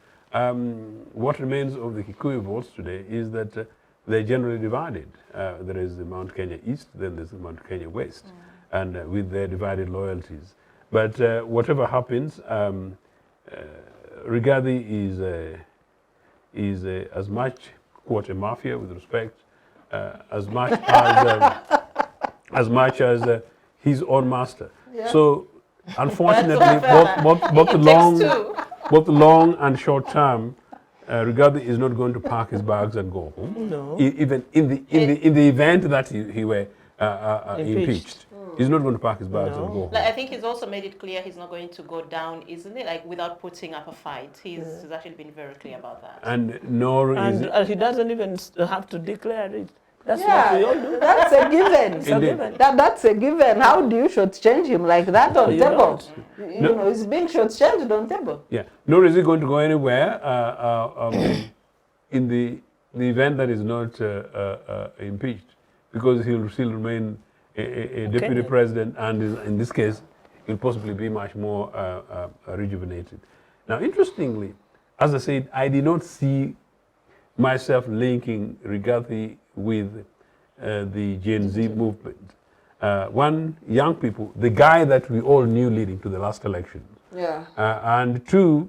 What remains of the Kikuyu votes today is that they're generally divided. There is the Mount Kenya East, then there's the Mount Kenya West, and with their divided loyalties. But whatever happens, Rigathi is as much quote a mafia with respect, as much as his own master. Yeah. So, unfortunately, both the long and short term, Rigathi is not going to pack his bags and go home. No. Even in the event that he were impeached, he's not going to pack his bags and go home. Like, I think he's also made it clear he's not going to go down, isn't it? Like without putting up a fight. He's actually been very clear about that. And nor is And he doesn't even have to declare it. That's what we all do. That's a given. It's a given. That's a given. How do you shortchange him like that on You table? don't. You know, he's being shortchanged on table. Yeah, nor is he going to go anywhere in the event that is not impeached, because he'll still remain a deputy president, and in this case, he'll possibly be much more rejuvenated. Now, interestingly, as I said, I did not see myself linking Rigathi with the Gen Z movement. One, young people, the guy that we all knew leading to the last election. Yeah. And two,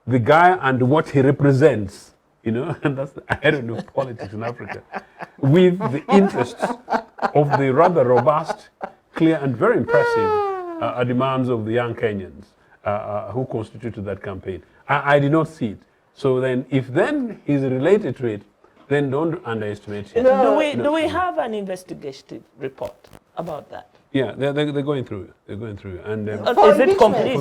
the guy and what he represents, you know, and that's, I don't know, politics in Africa, with the interests of the rather robust, clear, and very impressive demands of the young Kenyans who constituted that campaign. I did not see it. So then, if then he's related to it, then don't underestimate him. Do we have an investigative report about that? Yeah, they're going through it. They're going through it. And Is it complete?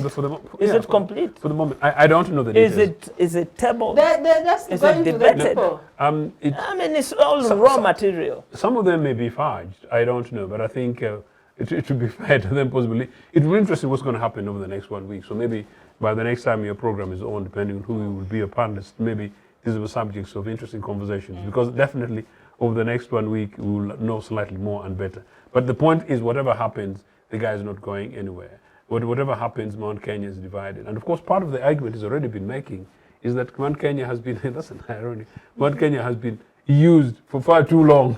Is it complete? For the moment, I don't know the details. Is it tabled? They're just Is going it to the debated? people. I mean, it's all raw material. Some of them may be fudged. I don't know, but I think it should be fair to them possibly. It will be interesting what's going to happen over the next 1 week. So maybe by the next time your program is on, depending on who will be a panelist, maybe these are the subjects of interesting conversations, because definitely over the next 1 week we will know slightly more and better. But the point is, whatever happens, the guy is not going anywhere. Whatever happens, Mount Kenya is divided. And of course, part of the argument he's already been making is that Mount Kenya has been, that's an irony, Mount Kenya has been used for far too long.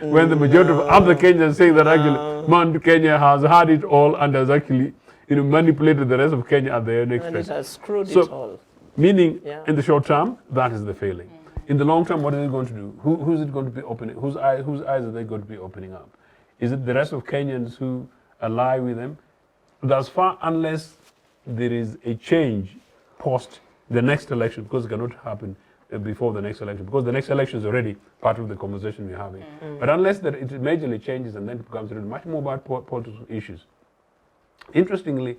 When the majority of other Kenyans say that actually Mount Kenya has had it all and has actually, you know, manipulated the rest of Kenya at their own expense. And it has screwed So, it all. Meaning, in the short term, that is the failing. In the long term, what is it going to do? Who's it going to be opening? Whose eyes are they going to be opening up? Is it the rest of Kenyans who ally with them? Thus far, unless there is a change post the next election, because it cannot happen before the next election, because the next election is already part of the conversation we're having. But unless that it majorly changes and then it becomes really much more about political issues. Interestingly,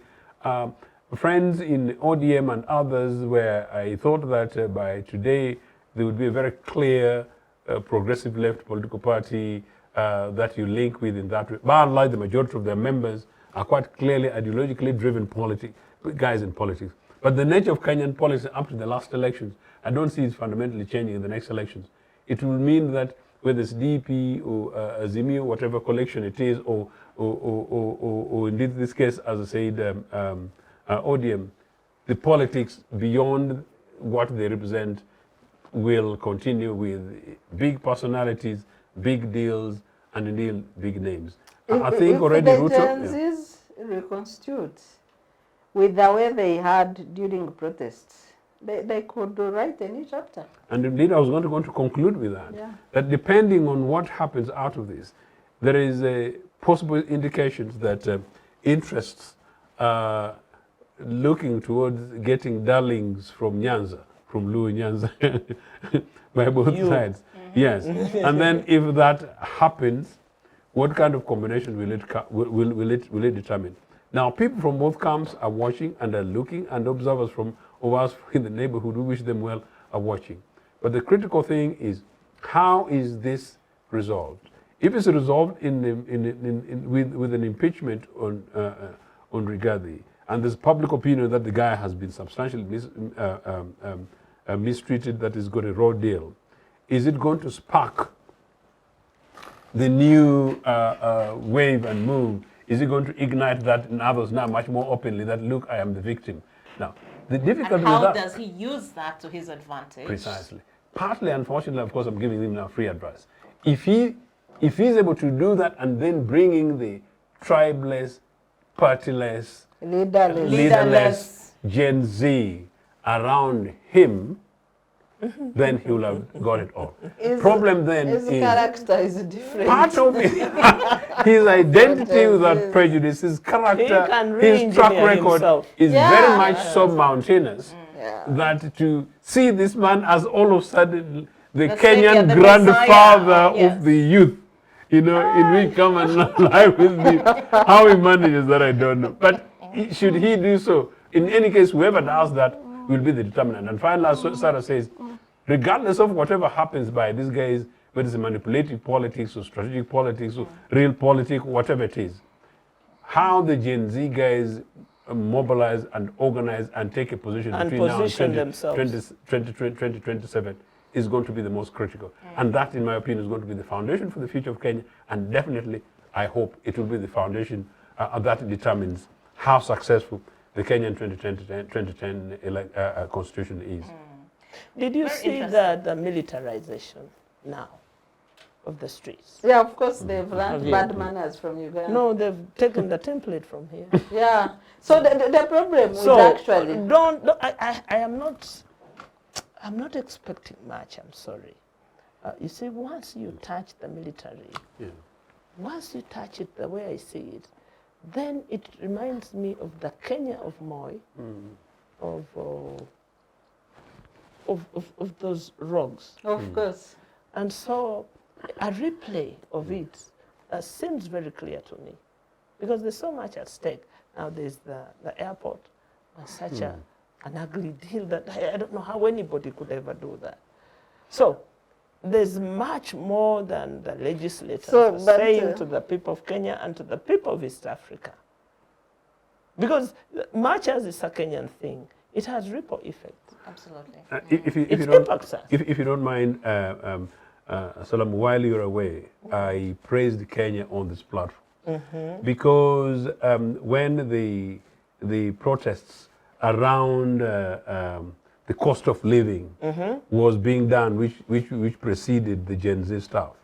friends in ODM and others where I thought that by today there would be a very clear progressive left political party that you link with in that way. By and large, the majority of their members are quite clearly ideologically driven guys in politics. But the nature of Kenyan politics up to the last elections, I don't see it fundamentally changing in the next elections. It will mean that whether it's DP or Azimio, whatever collection it is, or indeed in this case, as I said, ODM, the politics beyond what they represent will continue with big personalities, big deals, and indeed big names. I think already the Ruto... Gen Zs reconstitute with the way they had during protests, they could write a new chapter. And indeed, I was going to conclude with that. Yeah. That depending on what happens out of this, there is a possible indications that interests are looking towards getting darlings from Nyanza, from Luo Nyanza, by both sides. Yes. And then if that happens, what kind of combination will it determine? Now, people from both camps are watching and are looking, and observers of us in the neighborhood who wish them well are watching. But the critical thing is, how is this resolved? If it's resolved with an impeachment on Rigathi, and there's public opinion that the guy has been substantially mistreated, that he's got a raw deal, is it going to spark the new wave and move? Is it going to ignite that in others now much more openly that, look, I am the victim? Now, the difficulty and how with that... does he use that to his advantage? Precisely. Partly, unfortunately, of course, I'm giving him now free advice. If he's able to do that and then bringing the tribeless, partyless, leaderless Gen Z around him, then he will have got it all. Problem then his character is different. Part of it, his identity without prejudice, his character, his track record is very much so mountainous that to see this man as all of a sudden the Kenyan grandfather of the youth, in which come and lie with me. How he manages that, I don't know. But should he do so? In any case, whoever does that will be the determinant. And finally, as Sarah says, regardless of whatever happens by these guys, whether it's manipulative politics or strategic politics or real politics, whatever it is, how the Gen Z guys mobilize and organize and take a position and between position now and 2027 is going to be the most critical. And that, in my opinion, is going to be the foundation for the future of Kenya. And definitely, I hope it will be the foundation that determines how successful the Kenyan 2010 constitution is. Did you see the militarization now of the streets? Yeah, of course, they've learned bad manners from Uganda. No, they've taken the template from here. Yeah. So the problem is actually... I'm not expecting much, I'm sorry. You see, once you touch the military, once you touch it the way I see it, then it reminds me of the Kenya of Moi, of those rogues. Of course. And so a replay of it seems very clear to me, because there's so much at stake. Now there's the airport, and such an ugly deal that I don't know how anybody could ever do that. So there's much more than the legislators are saying to the people of Kenya and to the people of East Africa. Because much as it's a Kenyan thing, it has ripple effects. Absolutely. If you don't mind, Salaam, while you're away, I praised Kenya on this platform because when the protests around the cost of living was being done, which preceded the Gen Z stuff,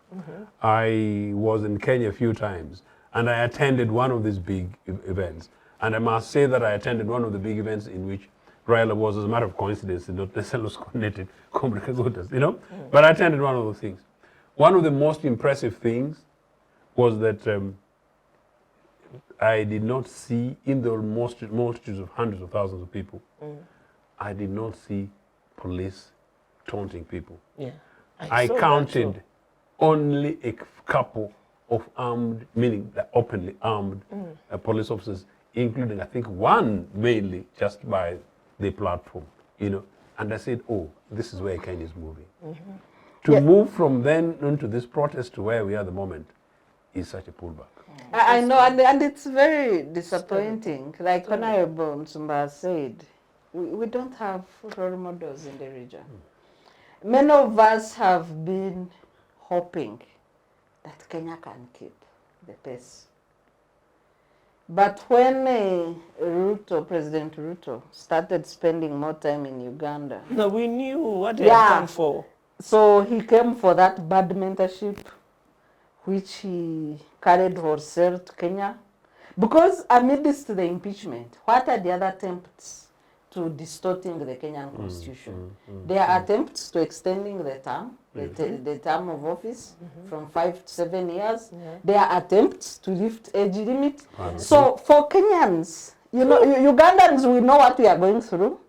I was in Kenya a few times, and I attended one of these big events. And I must say that I attended one of the big events in which Raila was, as a matter of coincidence, not necessarily coordinated, but I attended one of those things. One of the most impressive things was that I did not see, in the multitudes of hundreds of thousands of people, I did not see police taunting people. Yeah. I saw that counted too. only a couple of armed, meaning the openly armed police officers, including I think one mainly just by the platform, you know. And I said, oh, this is where Kenya is moving. To move from then into this protest to where we are at the moment is such a pullback. I know, and it's very disappointing. Like Honorable Musumba said, we don't have role models in the region. Many of us have been hoping that Kenya can keep the pace. But when President Ruto started spending more time in Uganda, No, we knew what he had come for. so he came for that bad mentorship, which he carried wholesale to Kenya. Because amidst the impeachment, what are the other attempts to distorting the Kenyan constitution? There are attempts to extending the term, the term of office from 5 to 7 years. There are attempts to lift age limit. So for Kenyans, you know, Ugandans, we know what we are going through.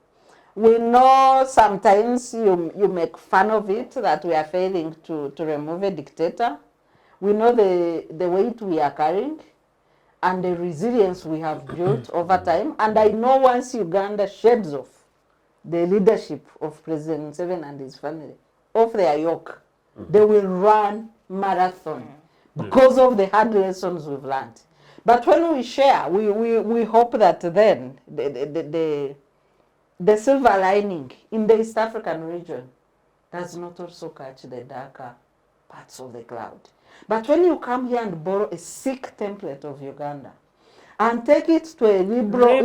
We know sometimes you make fun of it, that we are failing to remove a dictator. We know the weight we are carrying and the resilience we have built over time. And I know once Uganda sheds off the leadership of President Museveni and his family off their yoke, they will run marathon because of the hard lessons we've learned. But when we share, we hope that then the silver lining in the East African region does not also catch the darker parts of the cloud. But when you come here and borrow a sick template of Uganda and take it to a liberal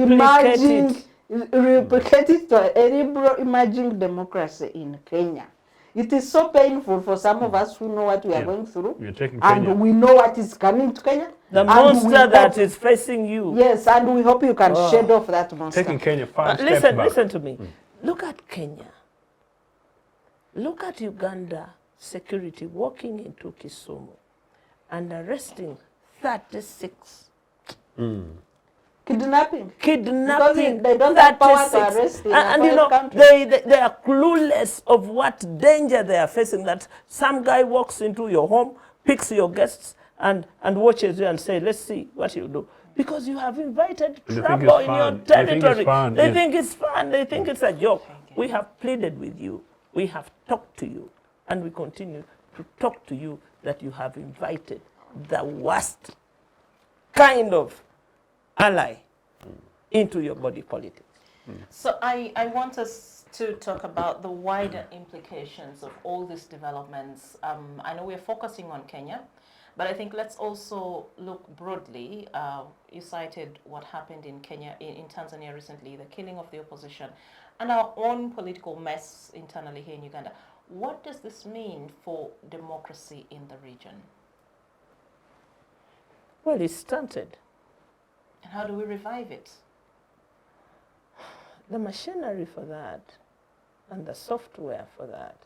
replicate it to a liberal emerging democracy in Kenya, it is so painful for some of us who know what we are going through, and we know what is coming to Kenya. The monster that is facing you. Yes, and we hope you can shed off that monster. Taking Kenya far Listen to me. Look at Kenya. Look at Uganda security walking into Kisumu and arresting 36. Kidnapping. Because they don't have power to arrest in and you know, they are clueless of what danger they are facing, that some guy walks into your home, picks your guests, and watches you and say, let's see what you do. Because you have invited trouble in your territory. They think it's fun. They think it's a joke. We have pleaded with you. We have talked to you. And we continue to talk to you that you have invited the worst kind of ally into your body politics. So I want us to talk about the wider implications of all these developments. I know we're focusing on Kenya, but I think let's also look broadly. You cited what happened in Kenya, in Tanzania recently, the killing of the opposition, and our own political mess internally here in Uganda. What does this mean for democracy in the region? Well, it's stunted. And how do we revive it? The machinery for that and the software for that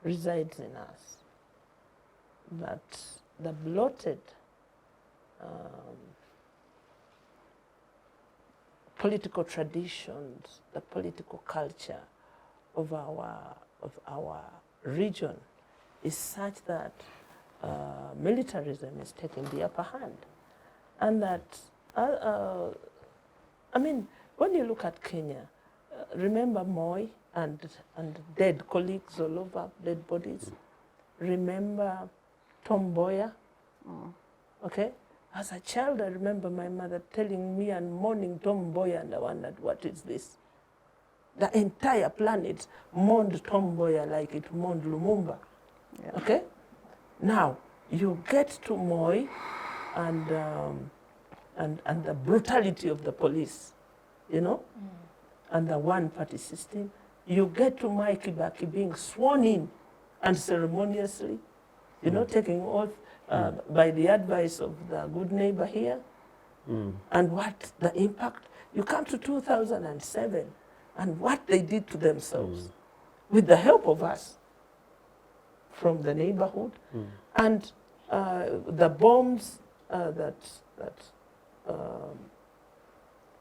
resides in us. But the bloated political traditions, the political culture of our region is such that militarism is taking the upper hand. And that, I mean, when you look at Kenya, remember Moi and dead colleagues all over, dead bodies. Remember Tom Mboya, okay? As a child, I remember my mother telling me and mourning Tom Mboya, and I wondered, what is this? The entire planet mourned Tom Mboya like it mourned Lumumba, okay? Now, you get to Moi and the brutality of the police, you know, and the one-party system. You get to Mwai Kibaki being sworn in and ceremoniously, you know, taking oath by the advice of the good neighbor here. And what the impact? You come to 2007 and what they did to themselves with the help of us from the neighborhood and the bombs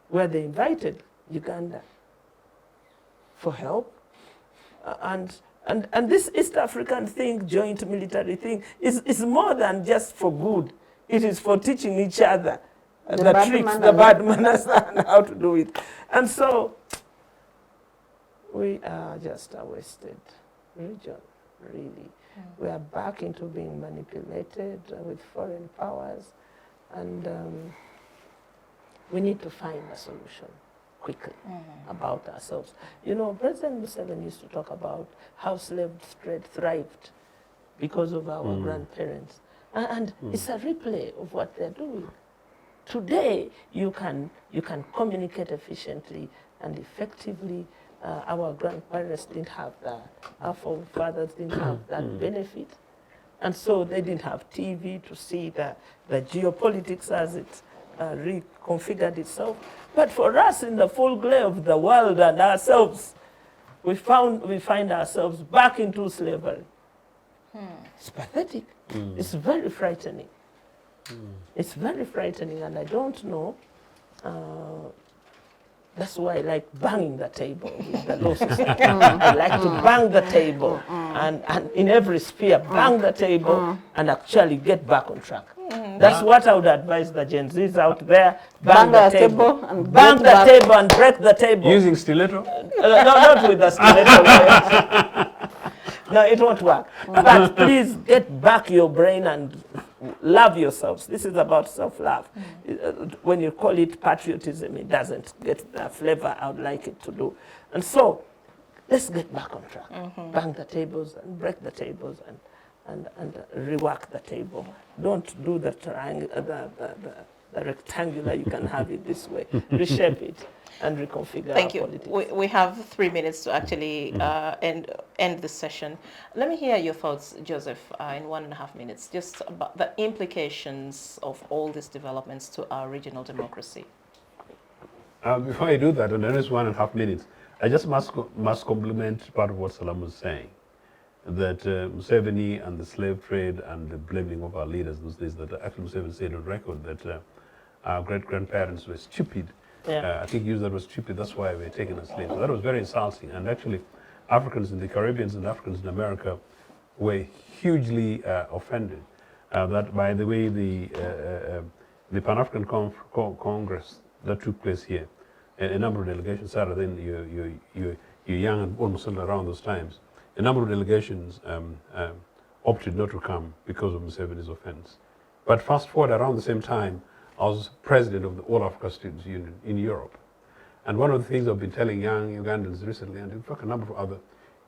where they invited Uganda for help. And this East African thing, joint military thing, is more than just for good. It is for teaching each other the tricks, the bad manners, and how to do it. And so we are just a wasted region, really. We are back into being manipulated with foreign powers, and we need to find a solution quickly about ourselves. You know, President Museveni used to talk about how slave trade thrived because of our grandparents. And it's a replay of what they're doing. Today, you can communicate efficiently and effectively. Our grandparents didn't have that. Our forefathers didn't have that benefit. And so they didn't have TV to see the geopolitics as it reconfigured itself. But for us, in the full glare of the world and ourselves, we find ourselves back into slavery. It's pathetic. It's very frightening. It's very frightening, and I don't know. That's why I like banging the table with the law system. I like to bang the table and in every sphere, bang the table and actually get back on track. That's what I would advise the Gen Zs out there. Bang the table and bang the table and break the table. Using stiletto? No, not with the stiletto. No, it won't work. But please get back your brain and love yourselves. This is about self-love. When you call it patriotism, it doesn't get the flavor I would like it to do. And so, let's get back on track. Bang the tables and break the tables and rework the table. Don't do the triangle, the rectangular. You can have it this way. Reshape it and reconfigure Thank our you. politics. We have 3 minutes to actually end this session. Let me hear your thoughts, Joseph, in 1.5 minutes, just about the implications of all these developments to our regional democracy. Before I do that, and then it's 1.5 minutes, I just must compliment part of what Salaamu was saying, that Museveni and the slave trade and the blaming of our leaders those days, that actually Museveni said on record that our great-grandparents were stupid. I think he used that word stupid, that's why we're taken as slaves. So that was very insulting, and actually Africans in the Caribbean and Africans in America were hugely offended. That, by the way, the Pan-African Congress that took place here, a number of delegations, Sarah, then you're young and almost around those times, a number of delegations opted not to come because of Museveni's offense. But fast forward around the same time, I was president of the All Africa Students' Union in Europe. And one of the things I've been telling young Ugandans recently, and in fact a number of other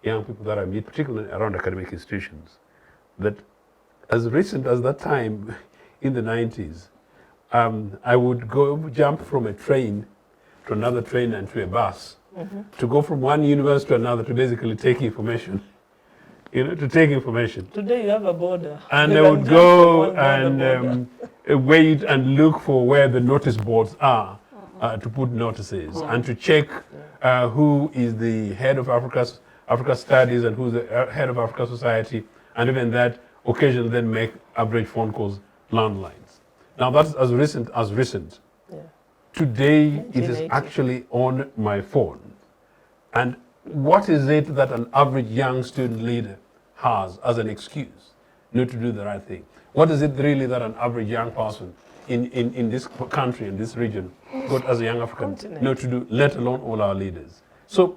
young people that I meet, particularly around academic institutions, that as recent as that time in the 90s, I would jump from a train to another train and to a bus to go from one university to another to basically take information. To take information. Today you have a border. And I would go and wait and look for where the notice boards are to put notices and to check who is the head of Africa Studies and who's the head of Africa Society, and even that occasionally then make average phone calls, landlines. Now that's as recent as recent. Today it is actually on my phone. And what is it that an average young student leader has as an excuse not to do the right thing? What is it really that an average young person in this country, in this region, got as a young African not to do, let alone all our leaders? So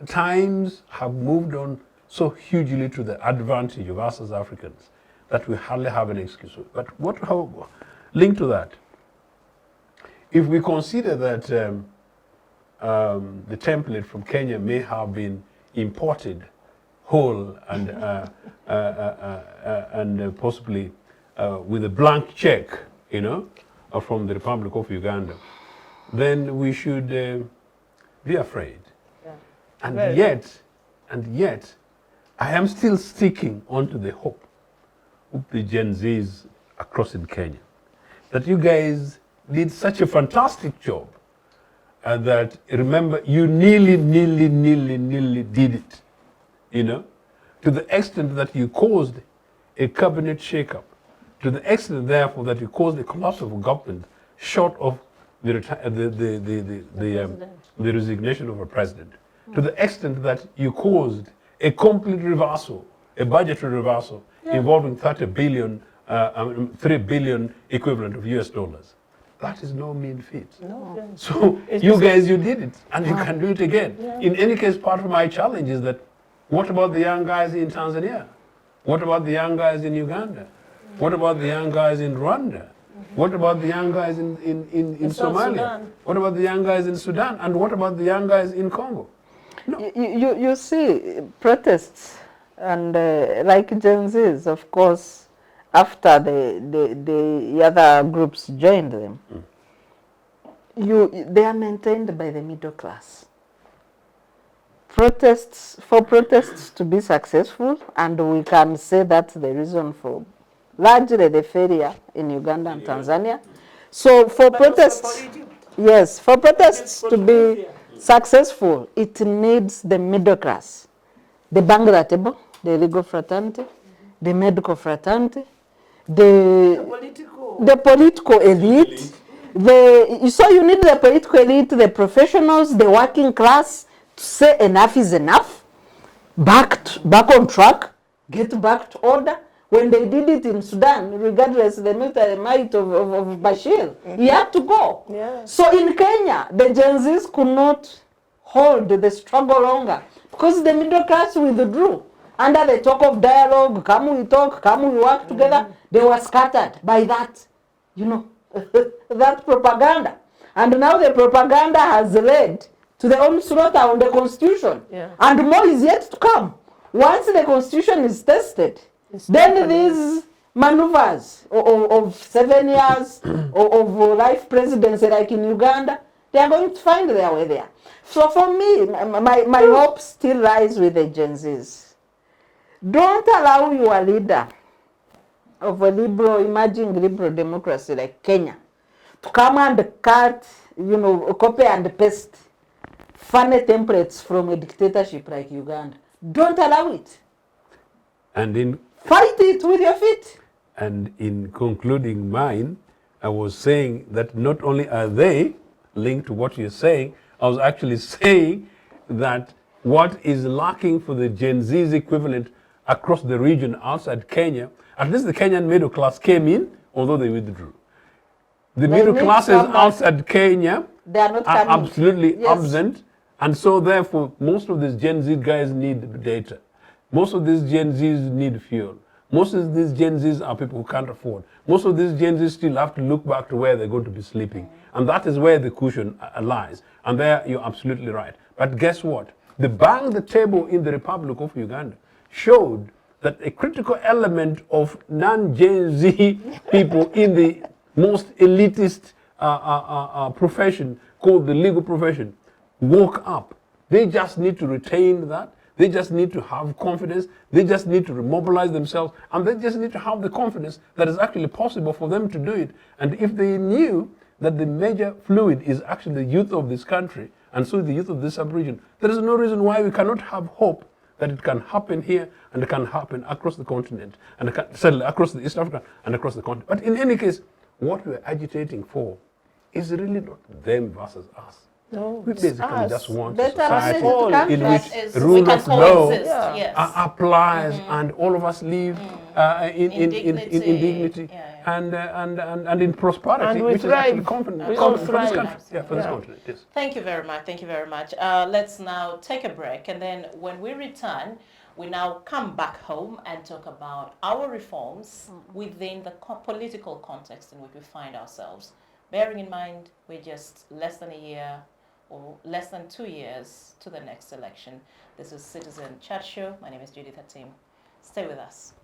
times have moved on so hugely to the advantage of us as Africans that we hardly have an excuse. But how linked to that, if we consider that the template from Kenya may have been imported whole and possibly with a blank check, from the Republic of Uganda, then we should be afraid. And yet, I am still sticking onto the hope of the Gen Zs across in Kenya, that you guys did such a fantastic job. That, remember, you nearly did it, to the extent that you caused a cabinet shake-up, to the extent, therefore, that you caused the collapse of a government short of the resignation of a president. to the extent that you caused a complete reversal, a budgetary reversal involving 3 billion equivalent of US dollars. That is no mean feat. No. So you guys, you did it, and you can do it again. Yeah. In any case, part of my challenge is that, what about the young guys in Tanzania? What about the young guys in Uganda? What about the young guys in Rwanda? What about the young guys in Somalia? Sudan. What about the young guys in Sudan? And what about the young guys in Congo? No. You see, protests and like Gen Zs, of course, after the other groups joined them, they are maintained by the middle class. For protests to be successful, and we can say that's the reason for largely the failure in Uganda and Tanzania. So for protests, yes, for protests to be successful, it needs the middle class, the Bangladesh, the legal fraternity, the medical fraternity, the political elite. So you need the political elite, the professionals, the working class to say enough is enough, back on track, get back to order. When they did it in Sudan, regardless of the military might of Bashir, he had to go. Yeah. So in Kenya, the Gen Zs could not hold the struggle longer because the middle class withdrew. Under the talk of dialogue, come we talk, come we work together, they were scattered by that, that propaganda. And now the propaganda has led to the onslaught on the constitution. Yeah. And more is yet to come. Once the constitution is tested, then these maneuvers of 7 years of life presidency like in Uganda, they are going to find their way there. So for me, my hopes still rise with the Gen Zs. Don't allow your leader of a emerging liberal democracy like Kenya to come and cut, copy and paste funny templates from a dictatorship like Uganda. Don't allow it. And fight it with your feet. And in concluding mine, I was saying that not only are they linked to what you're saying, I was actually saying that what is lacking for the Gen Z's equivalent across the region outside Kenya, at least the Kenyan middle class came in, although they withdrew. The middle classes outside Kenya are absolutely absent, and so therefore most of these Gen Z guys need data. Most of these Gen Zs need fuel. Most of these Gen Zs are people who can't afford. Most of these Gen Zs still have to look back to where they're going to be sleeping. And that is where the cushion lies. And there you're absolutely right. But guess what? The bang the table in the Republic of Uganda showed that a critical element of non-Gen Z people in the most elitist profession called the legal profession woke up. They just need to retain that. They just need to have confidence. They just need to remobilize themselves. And they just need to have the confidence that it's actually possible for them to do it. And if they knew that the major fluid is actually the youth of this country, and so the youth of this sub-region, there is no reason why we cannot have hope that it can happen here and it can happen across the continent, and it can, certainly across the East Africa and across the continent. But in any case, what we're agitating for is really not them versus us. No, we basically just want a Better society in which Yes, rule of law yes. applies and all of us live in dignity and in prosperity, And we which thrive. is actually confident We for all this thrive. country, for this continent. Yes. Thank you very much. Thank you very much. Let's now take a break, and then when we return, we now come back home and talk about our reforms within the political context in which we find ourselves. Bearing in mind, we're just less than a year or less than 2 years to the next election. This is Citizen Chat Show. My name is Judith Atim. Stay with us.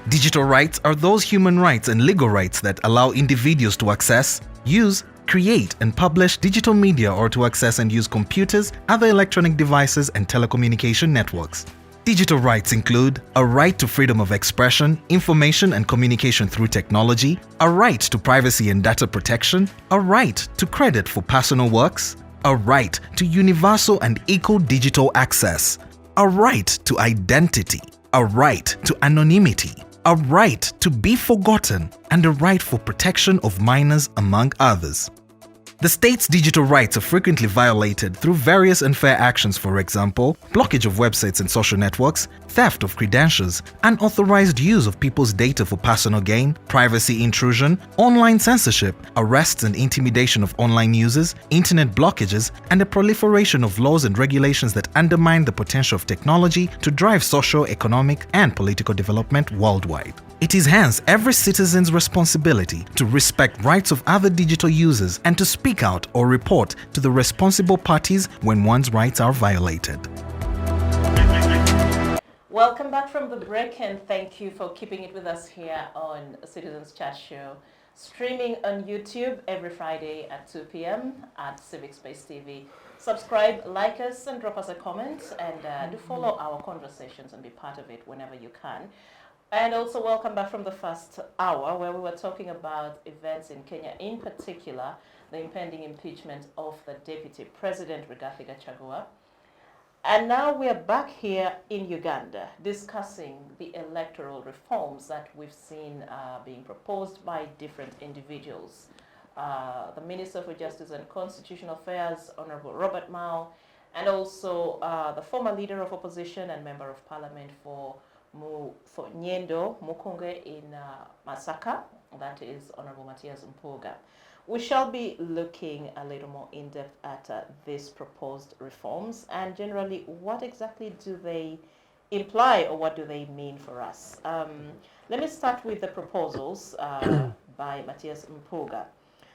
Digital rights are those human rights and legal rights that allow individuals to access, use, create and publish digital media or to access and use computers, other electronic devices and telecommunication networks. Digital rights include a right to freedom of expression, information and communication through technology, a right to privacy and data protection, a right to credit for personal works, a right to universal and equal digital access, a right to identity, a right to anonymity, a right to be forgotten, and a right for protection of minors, among others. The state's digital rights are frequently violated through various unfair actions, for example, blockage of websites and social networks, theft of credentials, unauthorized use of people's data for personal gain, privacy intrusion, online censorship, arrests and intimidation of online users, internet blockages, and the proliferation of laws and regulations that undermine the potential of technology to drive social, economic, and political development worldwide. It is hence every citizen's responsibility to respect rights of other digital users and to speak out or report to the responsible parties when one's rights are violated. Welcome back from the break, and thank you for keeping it with us here on Citizens Chat Show, streaming on YouTube every Friday at 2 p.m. at Civic Space TV. Subscribe, like us, and drop us a comment, and do follow our conversations and be part of it whenever you can. And also welcome back from the first hour, where we were talking about events in Kenya, in particular the impending impeachment of the Deputy President, Rigathi Gachagua. And now we are back here in Uganda discussing the electoral reforms that we've seen being proposed by different individuals. The Minister for Justice and Constitutional Affairs, Honorable Robert Mao, and also the former leader of opposition and member of parliament for Nyendo Mukunge in Masaka, that is Honorable Matthias Mpuga. We shall be looking a little more in depth at these proposed reforms, and generally what exactly do they imply, or what do they mean for us. Let me start with the proposals by Matthias Mpuga.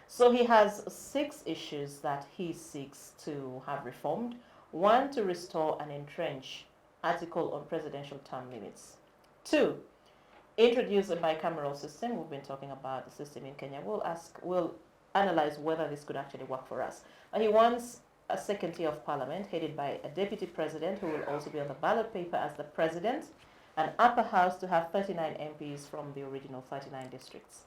So he has 6 issues that he seeks to have reformed. 1, to restore and entrench article on presidential term limits. 2, introduce a bicameral system. We've been talking about the system in Kenya. We'll analyze whether this could actually work for us. He wants a second tier of parliament headed by a deputy president who will also be on the ballot paper as the president, an upper house to have 39 MPs from the original 39 districts.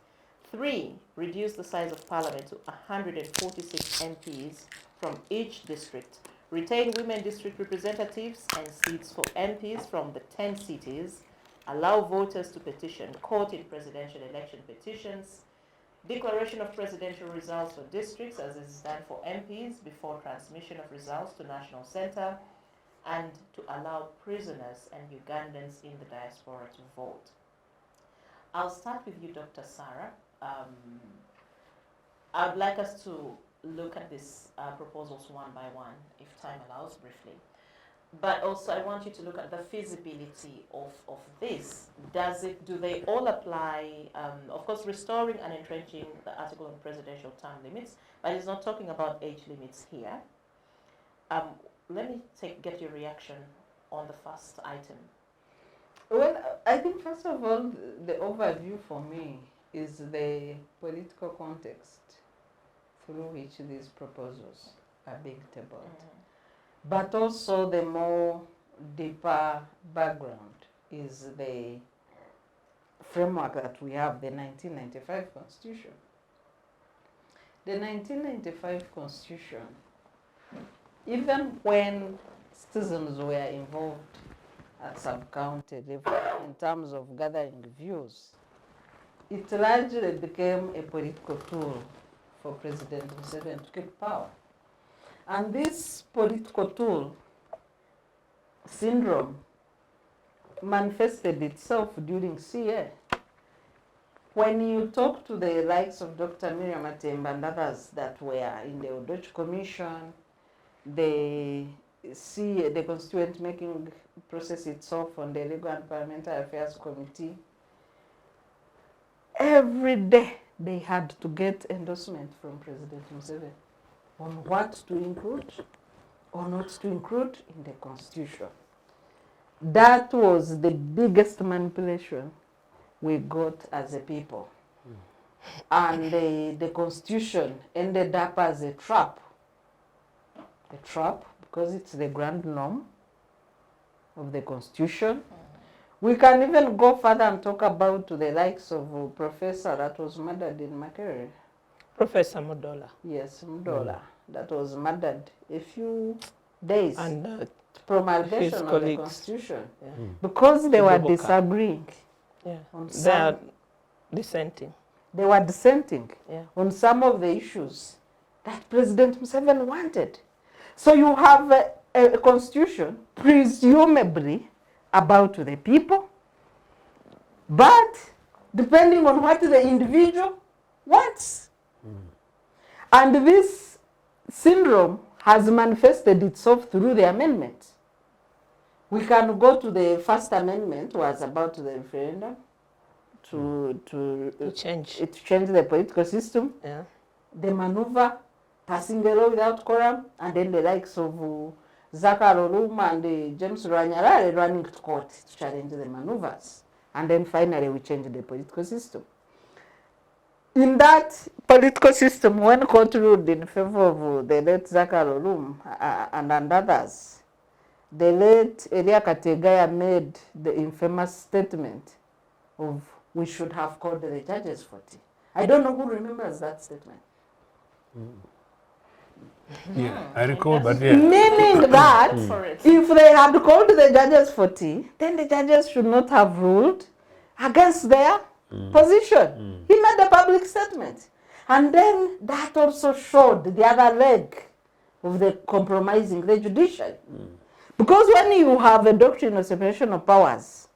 3, reduce the size of parliament to 146 MPs from each district. Retain women district representatives and seats for MPs from the 10 cities. Allow voters to petition court in presidential election petitions. Declaration of presidential results for districts, as is done for MPs, before transmission of results to National Center. And to allow prisoners and Ugandans in the diaspora to vote. I'll start with you, Dr. Sarah. I'd like us to look at these proposals one by one, if time allows, briefly. But also I want you to look at the feasibility of this. Do they all apply, of course, restoring and entrenching the article on presidential term limits, but it's not talking about age limits here. Let me get your reaction on the first item. Well, I think first of all, the overview for me is the political context through which these proposals are being tabled. But also the more deeper background is the framework that we have, the 1995 Constitution. The 1995 Constitution, even when citizens were involved at sub-county level in terms of gathering views, it largely became a political tool for President Museveni to keep power. And this political tool syndrome manifested itself during CA. When you talk to the likes of Dr. Miriam Atim and others that were in the Odoch Commission, the CA, the constituent making process itself on the Legal and Parliamentary Affairs Committee, every day they had to get endorsement from President Museveni on what to include or not to include in the Constitution. That was the biggest manipulation we got as a people. And the Constitution ended up as a trap. A trap because it's the grand norm of the Constitution. We can even go further and talk about the likes of a professor that was murdered in Makerere. Professor Mudola. Yes, Mudola. That was murdered a few days And promulgation of the colleagues. Constitution. Yeah. Because they were Kiboboka. disagreeing. Yeah. On They are some, dissenting. they were dissenting Yeah. on some of the issues that President Museveni wanted. So you have a constitution presumably about the people, but depending on what the individual wants. And this syndrome has manifested itself through the amendments. We can go to the first amendment, was about the referendum, to change the political system. Yeah. The maneuver, passing the law without quorum, and then the likes of Zaka Loluma and James Rwanyarare running to court to challenge the maneuvers. And then finally we changed the political system. In that political system, when court ruled in favor of the late Zaka Loluma and others, the late Elia Kategaya made the infamous statement of we should have called the judges for tea. I don't know who remembers that statement. Yeah, I recall, but yeah. Meaning that if they had called the judges for tea, then the judges should not have ruled against their position. He made a public statement. And then that also showed the other leg of the compromising the judiciary. Because when you have a doctrine of separation of powers,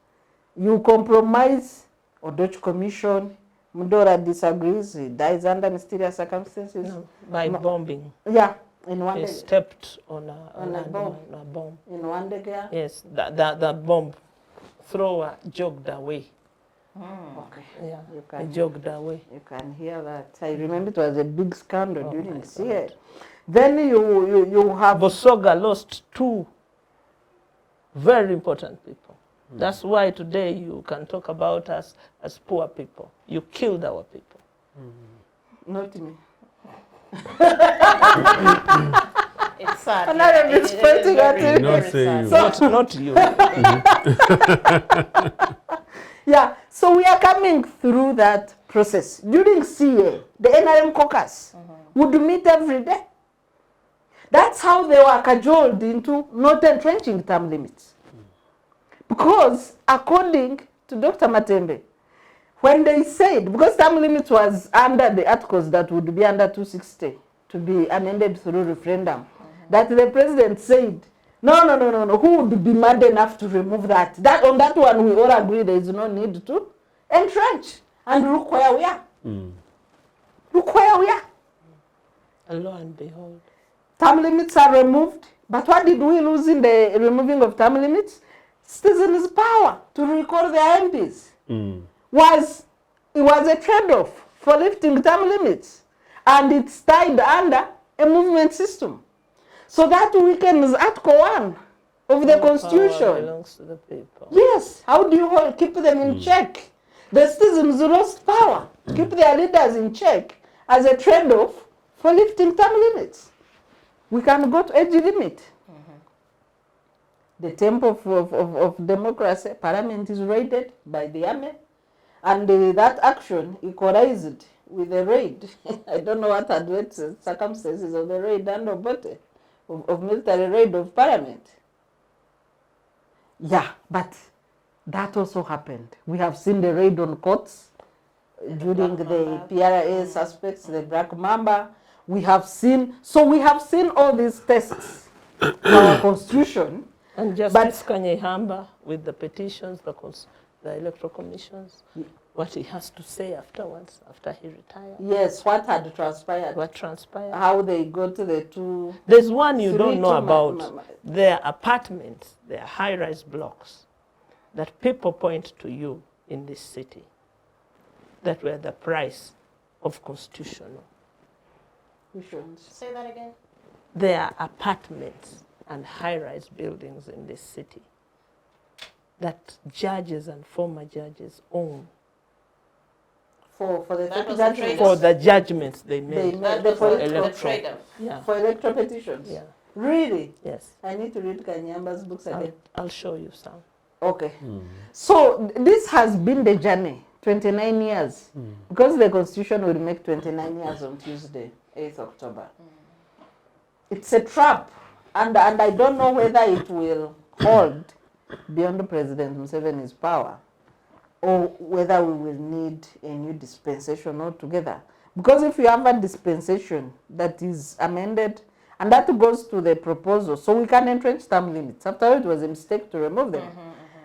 you compromise or Dutch Commission, Mudora disagrees, he dies under mysterious circumstances. No, by bombing. Yeah, in one He day. stepped on a bomb. a bomb. In one day, yeah. Yes, that bomb thrower jogged away. Okay. Yeah, You he can, jogged away. you can hear that. I remember it was a big scandal Oh during my CA. Then you have Bosoga lost 2 very important people. That's why today you can talk about us as poor people. You killed our people. not me. It's sad. And I am It is expecting very, at it. Not very saying sad. you. Not you. Yeah, so we are coming through that process. During CA, the NRM caucus would meet every day. That's how they were cajoled into not entrenching term limits. Because according to Dr. Matembe, when they said, because term limits was under the articles that would be under 260 to be amended through referendum, that the president said, no, who would be mad enough to remove that? On that one, we all agree there is no need to entrench. And look where we are. Look where we are. And lo and behold. Term limits are removed. But what did we lose in the removing of term limits? Citizens' power to recall their MPs. It was a trade-off for lifting term limits. And it's tied under a movement system. So that weakens Article 1 of the Power Constitution. belongs to the people. Yes, how do you keep them in check? The citizens lost power. Keep their leaders in check as a trade-off for lifting term limits. We can go to age limit. The temple of democracy, parliament is raided by the army. And that action equalized with the raid. I don't know what adverse circumstances of the raid and of military raid of parliament. Yeah, but that also happened. We have seen the raid on courts during the PRA suspects, the Black Mamba. We have seen all these tests to our constitution. And Justice Kanyehamba with the petitions, the electoral commissions, what he has to say afterwards, after he retired. Yes, what had transpired. What transpired. How they got to the two. There's one you don't know to about. Their apartments, their high-rise blocks that people point to you in this city that were the price of constitutional. Which ones? Say that again. Their apartments and high-rise buildings in this city that judges and former judges own For the That was judgment. the trade-off. for the judgments they made. That the was for the electoral. trade-off. Yeah, For electoral petitions. yeah, Really? yes. I need to read Kanyamba's books again. I'll show you some. Okay. So this has been the journey, 29 years. Because the Constitution will make 29 years on Tuesday, 8th October. It's a trap. And I don't know whether it will hold beyond President Museveni's power or whether we will need a new dispensation altogether. Because if you have a dispensation that is amended, and that goes to the proposal, so we can entrench term limits. After all, it was a mistake to remove them.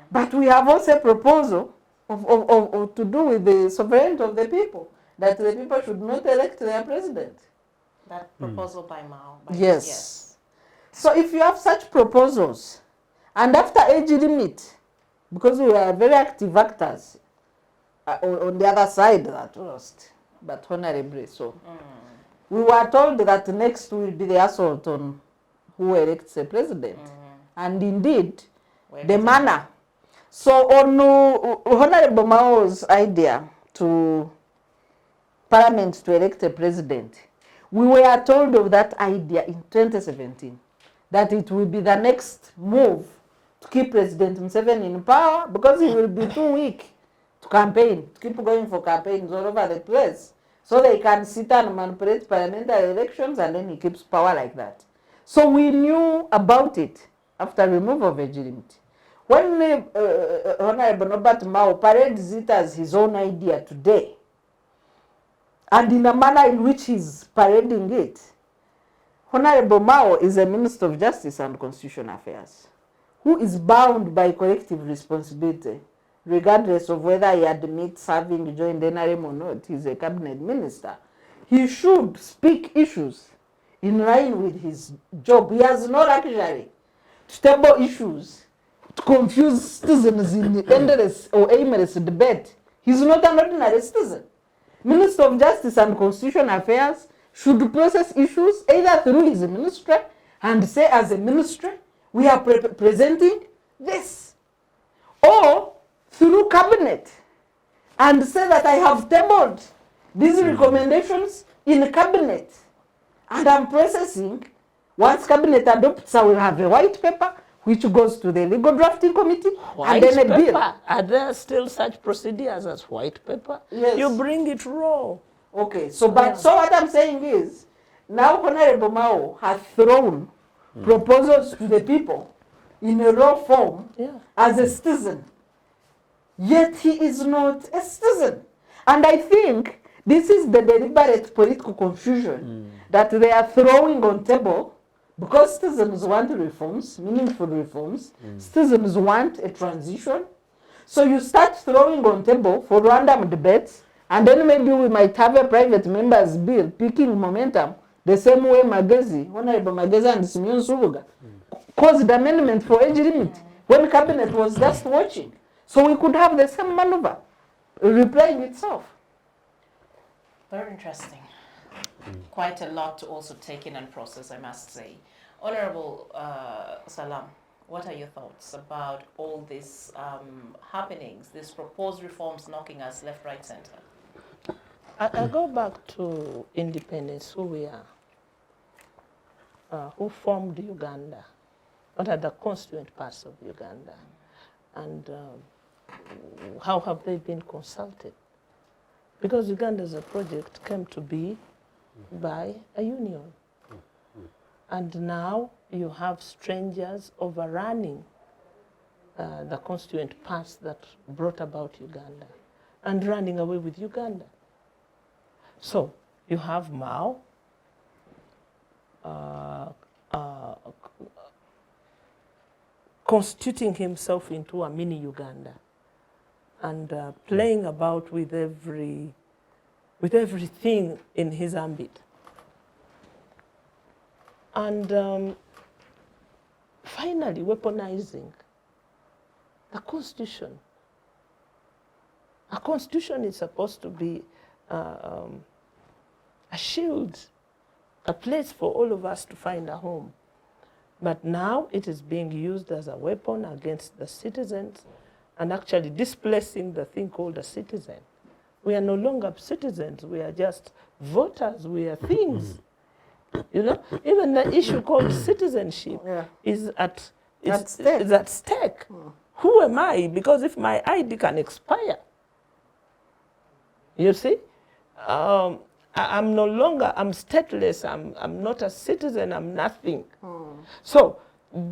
But we have also a proposal of to do with the sovereignty of the people, that the people should not elect their president. That proposal by Mao. Yes. So if you have such proposals, and after age limit, because we are very active actors on the other side that lost, but honorably so. We were told that next will be the assault on who elects a president. And indeed, the manner. So on Honorable Mao's idea to Parliament to elect a president, we were told of that idea in 2017, that it will be the next move to keep President Museveni in power, because he will be too weak to campaign, to keep going for campaigns all over the place. So they can sit and manipulate parliamentary elections, and then he keeps power like that. So we knew about it after removal of age limit. When Honorable Norbert Mao parades it as his own idea today, and in a manner in which he's parading it, Honorable Mao is a Minister of Justice and Constitutional Affairs, who is bound by collective responsibility, regardless of whether he admits having joined NRM or not. He's a cabinet minister. He should speak issues in line with his job. He has no luxury to table issues, to confuse citizens in endless or aimless debate. He's not an ordinary citizen. Minister of Justice and Constitutional Affairs should process issues either through his ministry and say, as a ministry, we are presenting this, or through cabinet and say that I have tabled these recommendations in cabinet and I'm processing. Once cabinet adopts, I will have a white paper which goes to the legal drafting committee White and then a paper? bill. Are there still such procedures as white paper? Yes. You bring it raw. Okay, so so what I'm saying is, now Honorable Mao has thrown proposals to the people in a raw form as a citizen. Yet he is not a citizen. And I think this is the deliberate political confusion that they are throwing on table, because citizens want reforms, meaningful reforms. Citizens want a transition. So you start throwing on table for random debates, and then maybe we might have a private members bill picking momentum, the same way Magezi, Honorable Magezi and Simeon Subuga caused amendment for age limit when cabinet was just watching. So we could have the same maneuver replaying itself. Very interesting. Quite a lot to also take in and process, I must say. Honorable Salam, what are your thoughts about all these happenings, these proposed reforms knocking us left, right, center? I go back to independence, who we are, who formed Uganda, what are the constituent parts of Uganda, and how have they been consulted? Because Uganda as a project came to be by a union. And now you have strangers overrunning the constituent parts that brought about Uganda and running away with Uganda. So you have Mao constituting himself into a mini Uganda and playing about with everything in his ambit. And finally weaponizing the Constitution. A Constitution is supposed to be a shield, a place for all of us to find a home. But now it is being used as a weapon against the citizens and actually displacing the thing called a citizen. We are no longer citizens, we are just voters, we are things. You know, even the issue called citizenship is at stake. Who am I? Because if my ID can expire, you see, I'm no longer, I'm stateless, I'm not a citizen, I'm nothing. So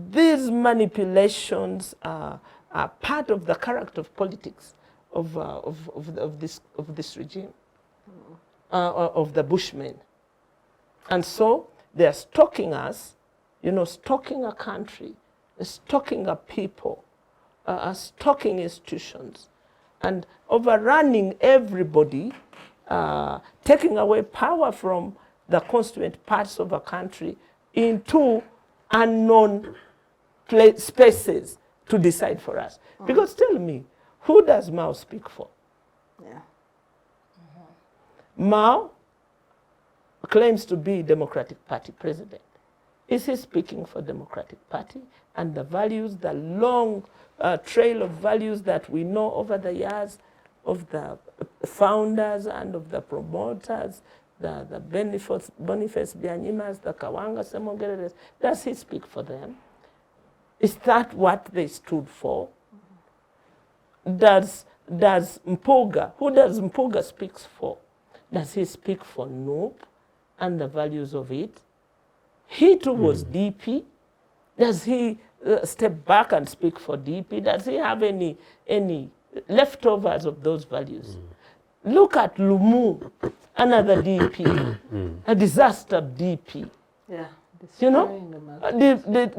these manipulations are part of the character of politics of this regime. of the Bushmen. And so they're stalking us, you know, stalking a country, stalking a people, stalking institutions, and overrunning everybody, taking away power from the constituent parts of a country into unknown spaces to decide for us. Because tell me, who does Mao speak for? Yeah. Mao claims to be Democratic Party president. Is he speaking for Democratic Party and the values, the long trail of values that we know over the years of the founders and of the promoters, the Boniface Byanyimas, the Kawanga Semongereres? Does he speak for them? Is that what they stood for? Does Mpuga, who does Mpuga speak for? Does he speak for NUP and the values of it? He too was DP. Does he step back and speak for DP? Does he have any leftovers of those values? Look at Lumu, another DP, a disaster DP. Yeah. You know,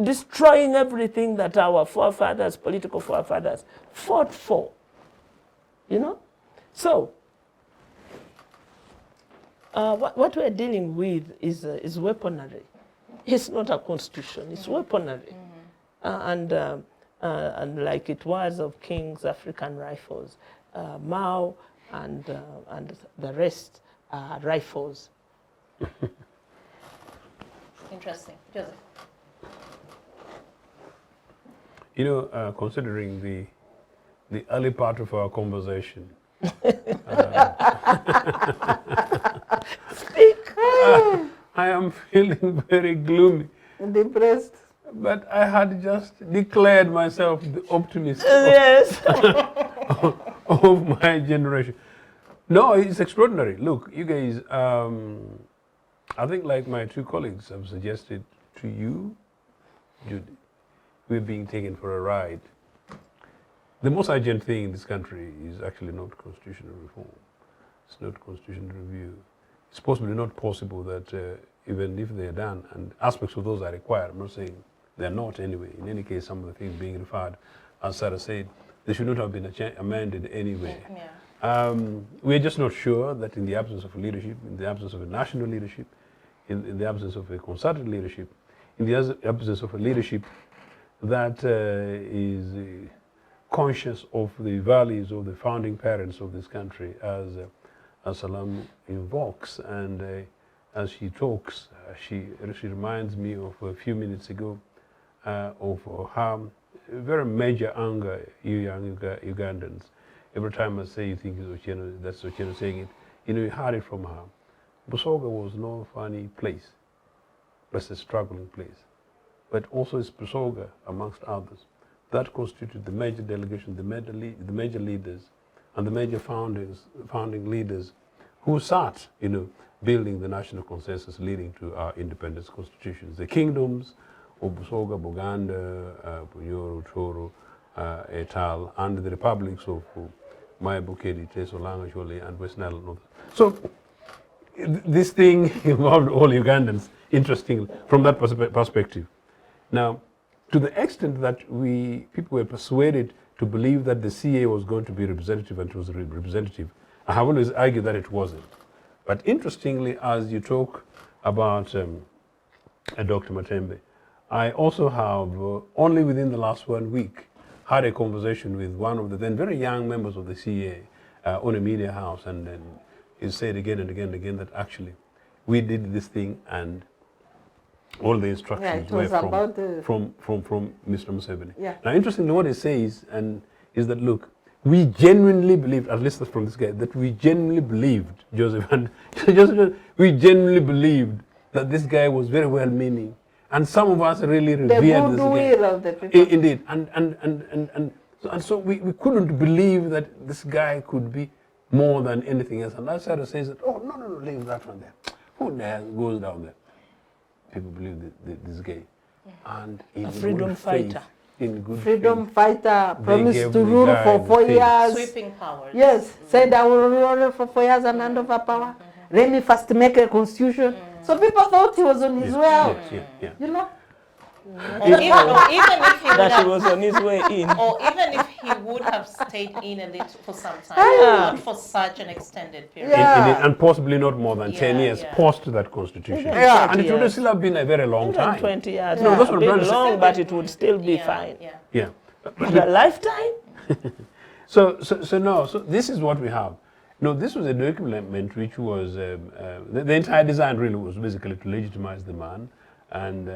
destroying everything that our forefathers, political forefathers, fought for. You know? So, what we're dealing with is weaponry. It's not a constitution, it's weaponry. And like it was of King's African Rifles, Mao and the rest are rifles. Interesting. Joseph? You know, considering the early part of our conversation, I am feeling very gloomy. Depressed. But I had just declared myself the optimist Yes. of my generation. No, it's extraordinary. Look, you guys, I think like my two colleagues have suggested to you, Judith, we're being taken for a ride. The most urgent thing in this country is actually not constitutional reform. It's not constitutional review. It's possibly not possible that even if they're done, and aspects of those are required, I'm not saying they're not anyway. In any case, some of the things being referred, as Sarah said, they should not have been amended anyway. Yeah. We're just not sure that in the absence of leadership, in the absence of a national leadership, in the absence of a concerted leadership, in the absence of a leadership that is conscious of the values of the founding parents of this country, as Salaamu invokes, and as she talks, she reminds me of a few minutes ago of how very major anger you young Ugandans. Every time I say you think it's Othieno, that's Othieno saying it. You know, you heard it from her. Busoga was no funny place, but it's a struggling place. But also it's Busoga, amongst others, that constituted the major delegation, the major leaders, and the major founding leaders who sat, you know, building the national consensus leading to our independence constitutions. The kingdoms of Busoga, Buganda, Bunyoro, Toro, Etal, and the republics of Maya Bukedi, Tesolanga, Jole, and West Nile and others. So this thing involved all Ugandans, interestingly, from that perspective. Now, to the extent that people were persuaded to believe that the CA was going to be representative and it was representative, I have always argued that it wasn't. But interestingly, as you talk about Dr. Matembe, I also have, only within the last 1 week, had a conversation with one of the then very young members of the CA on a media house, and then he said again and again and again that actually we did this thing and all the instructions were from Mr. Museveni. Yeah. Now, interestingly, what he says is that, look, we genuinely believed, at least from this guy, that we genuinely believed, Joseph, and we genuinely believed that this guy was very well-meaning. And some of us really revered this guy. The goodwill of the people. Indeed. And so we couldn't believe that this guy could be more than anything else. And that side says that, oh, no, leave that one there. Who the hell goes down there? People believe this guy. And in a freedom fighter. In good freedom faith, fighter, promised to rule for 4 years. Sweeping powers. Yes, said I will rule for 4 years and hand over power. let me first make a constitution. So people thought he was on his way out. You know? Or even if he would That he have, was on his way in. or even if he would have stayed in a little for some time, not for such an extended period. And possibly not more than 10 years post that constitution. And it would still have been a very long time. 20 years. No, that's It what would I'm be trying to long, but it would still be fine. But a lifetime? So this is what we have. No, this was a document which was, the entire design really was basically to legitimize the man and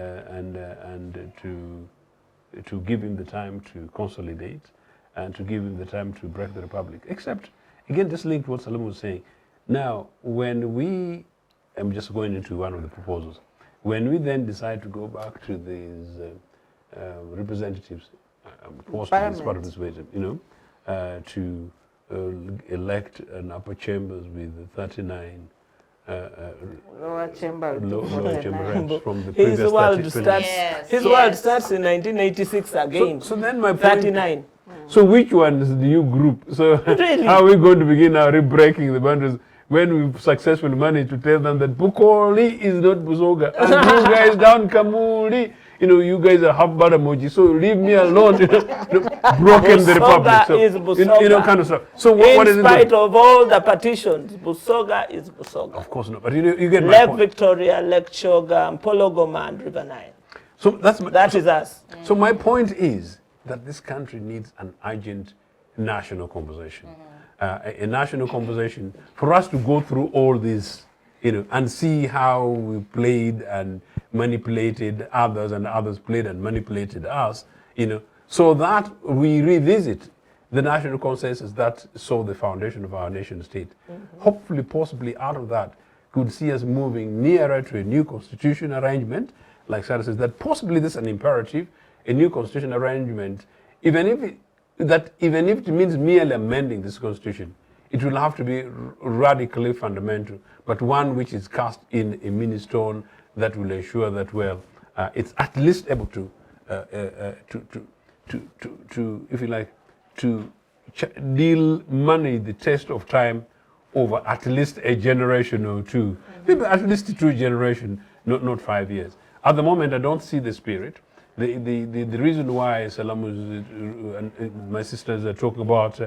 to give him the time to consolidate and to give him the time to break the republic. Except, again, just linked to what Salaamu was saying. Now, when we, I'm just going into one of the proposals, when we then decide to go back to these representatives, as part of this way, to elect an upper chambers with 39 Lower chamber reps from the His previous world 30. starts. His world starts in 1986 again. So then my point, 39. So which ones do you group? So Really? how are we going to begin now re-breaking the boundaries when we've successfully managed to tell them that Bukoli is not Busoga and you guys down Kamuli, you guys are half Badamoji, so leave me alone. Broken the republic. So, is Busoga. Kind of stuff. So what is it? In spite of all the petitions, Busoga is Busoga. Of course not, but you get my Lake point. Victoria, Lake Choga, Pologoma, and River Nile. So That is us. So my point is that this country needs an urgent national conversation. A national conversation for us to go through all this, and see how we played and manipulated others and others played and manipulated us, so that we revisit the national consensus that saw the foundation of our nation state. Hopefully, possibly out of that could see us moving nearer to a new constitution arrangement, like Sarah says, that possibly this is an imperative, a new constitution arrangement, even if it means merely amending this constitution, it will have to be radically fundamental, but one which is cast in a mini stone that will ensure that, it's at least able to if you like, to manage the test of time over at least a generation or two, maybe at least 2 generations, not 5 years. At the moment, I don't see the spirit. The reason why Salaamu and my sisters are talking about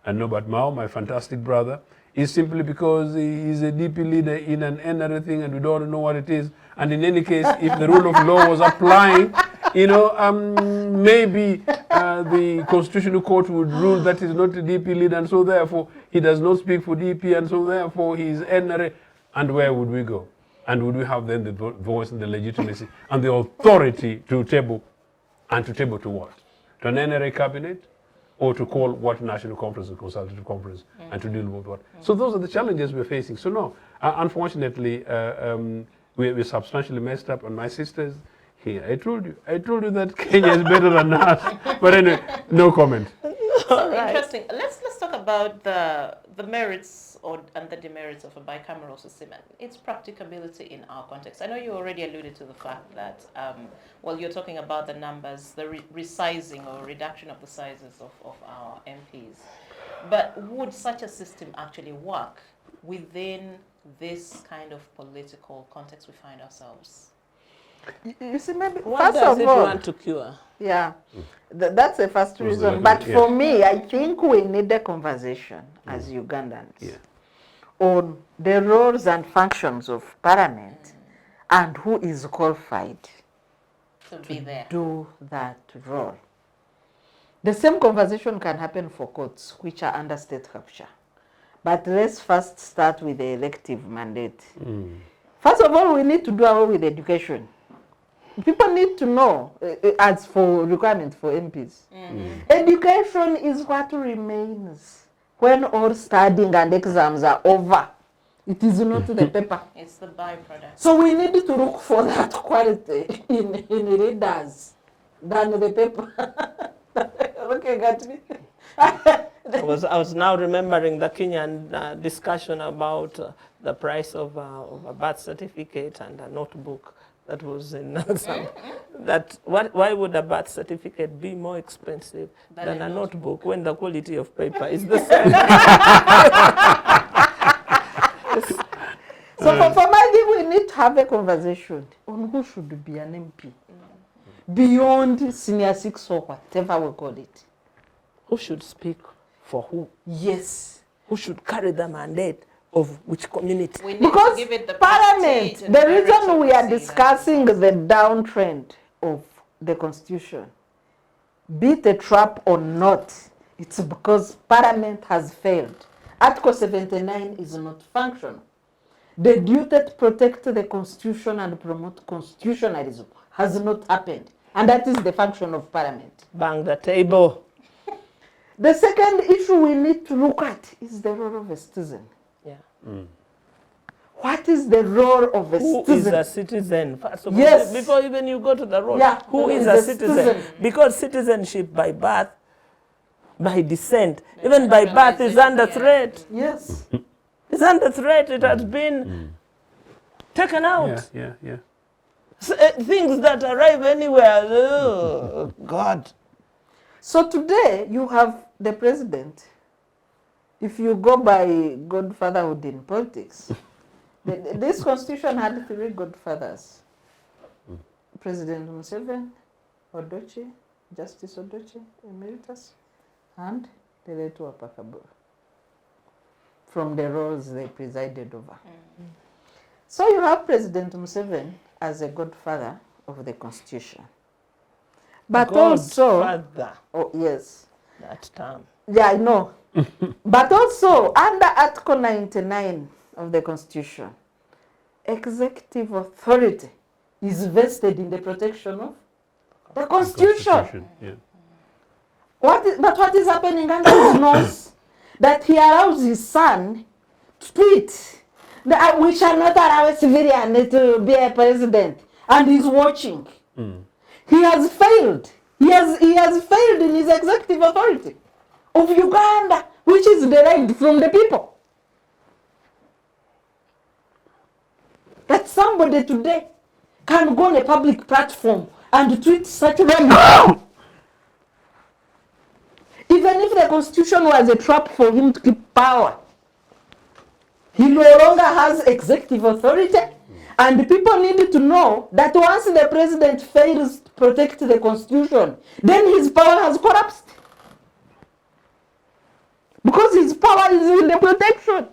Norbert Mao, my fantastic brother, is simply because he is a DP leader in and everything, and we don't know what it is. And in any case, if the rule of law was applying, maybe the Constitutional Court would rule that he's not a DP leader, and so therefore he does not speak for DP, and so therefore he's NRA. And where would we go? And would we have then the voice and the legitimacy and the authority to table to what? To an NRA cabinet? Or to call what national conference or consultative conference and to deal with what? So those are the challenges we're facing. So no, unfortunately, we're substantially messed up. And my sisters here, I told you that Kenya is better than us. But anyway, no comment. Interesting. Let's talk about the merits and the demerits of a bicameral system and its practicability in our context. I know you already alluded to the fact that, you're talking about the numbers, the resizing or reduction of the sizes of our MPs. But would such a system actually work within this kind of political context we find ourselves? You see, maybe What does it want to cure? Yeah, that's the first reason. But for me, I think we need a conversation as Ugandans on the roles and functions of Parliament and who is qualified to be there. Do that role. The same conversation can happen for courts, which are under state capture. But let's first start with the elective mandate. First of all, we need to do away with education. People need to know, as for requirements for MPs. Education is what remains when all studying and exams are over. It is not the paper. It's the byproduct. So we need to look for that quality in readers than the paper. Looking at me. I was now remembering the Kenyan discussion about the price of a birth certificate and a notebook that was in some. Why would a birth certificate be more expensive than a notebook when the quality of paper is the same? So for my view, we need to have a conversation on who should be an MP. Beyond senior six or whatever we call it. Who should speak for who? Yes. Who should carry the mandate of which community? We need Because to give it the Parliament, prestige and the reason direction we to are see that. discussing the downtrend of the Constitution, be it a trap or not, it's because Parliament has failed. Article 79 is not functional. The duty to protect the Constitution and promote constitutionalism has not happened. And that is the function of Parliament. Bang the table. The second issue we need to look at is the role of a citizen. Yeah. What is the role of a Who is citizen? a citizen? First of all, Yes. before even you go to the role, Yeah, who is a citizen? Because citizenship by birth, by descent, even by birth is under threat. Yes. It's under threat. It has been taken out. Yeah. Things that arrive anywhere. Oh, God. So today you have the president. If you go by godfatherhood in politics, this constitution had 3 godfathers. President Museveni, Odoche, Justice Odoche, Emeritus, and the late Wapakabura, from the roles they presided over. So you have President Museveni as a godfather of the constitution. But also, Godfather, oh yes, that term. yeah, I know. But also, under Article 99 of the Constitution, executive authority is vested in the protection of the Constitution. Yeah. But what is happening under his nose? That he allows his son to tweet that we shall not allow a civilian to be a president, and he's watching. He has failed. He has failed in his executive authority of Uganda, which is derived from the people. That somebody today can go on a public platform and tweet such rubbish. Even if the Constitution was a trap for him to keep power, he no longer has executive authority. And people need to know that once the president fails to protect the Constitution, then his power has collapsed. Because his power is in the protection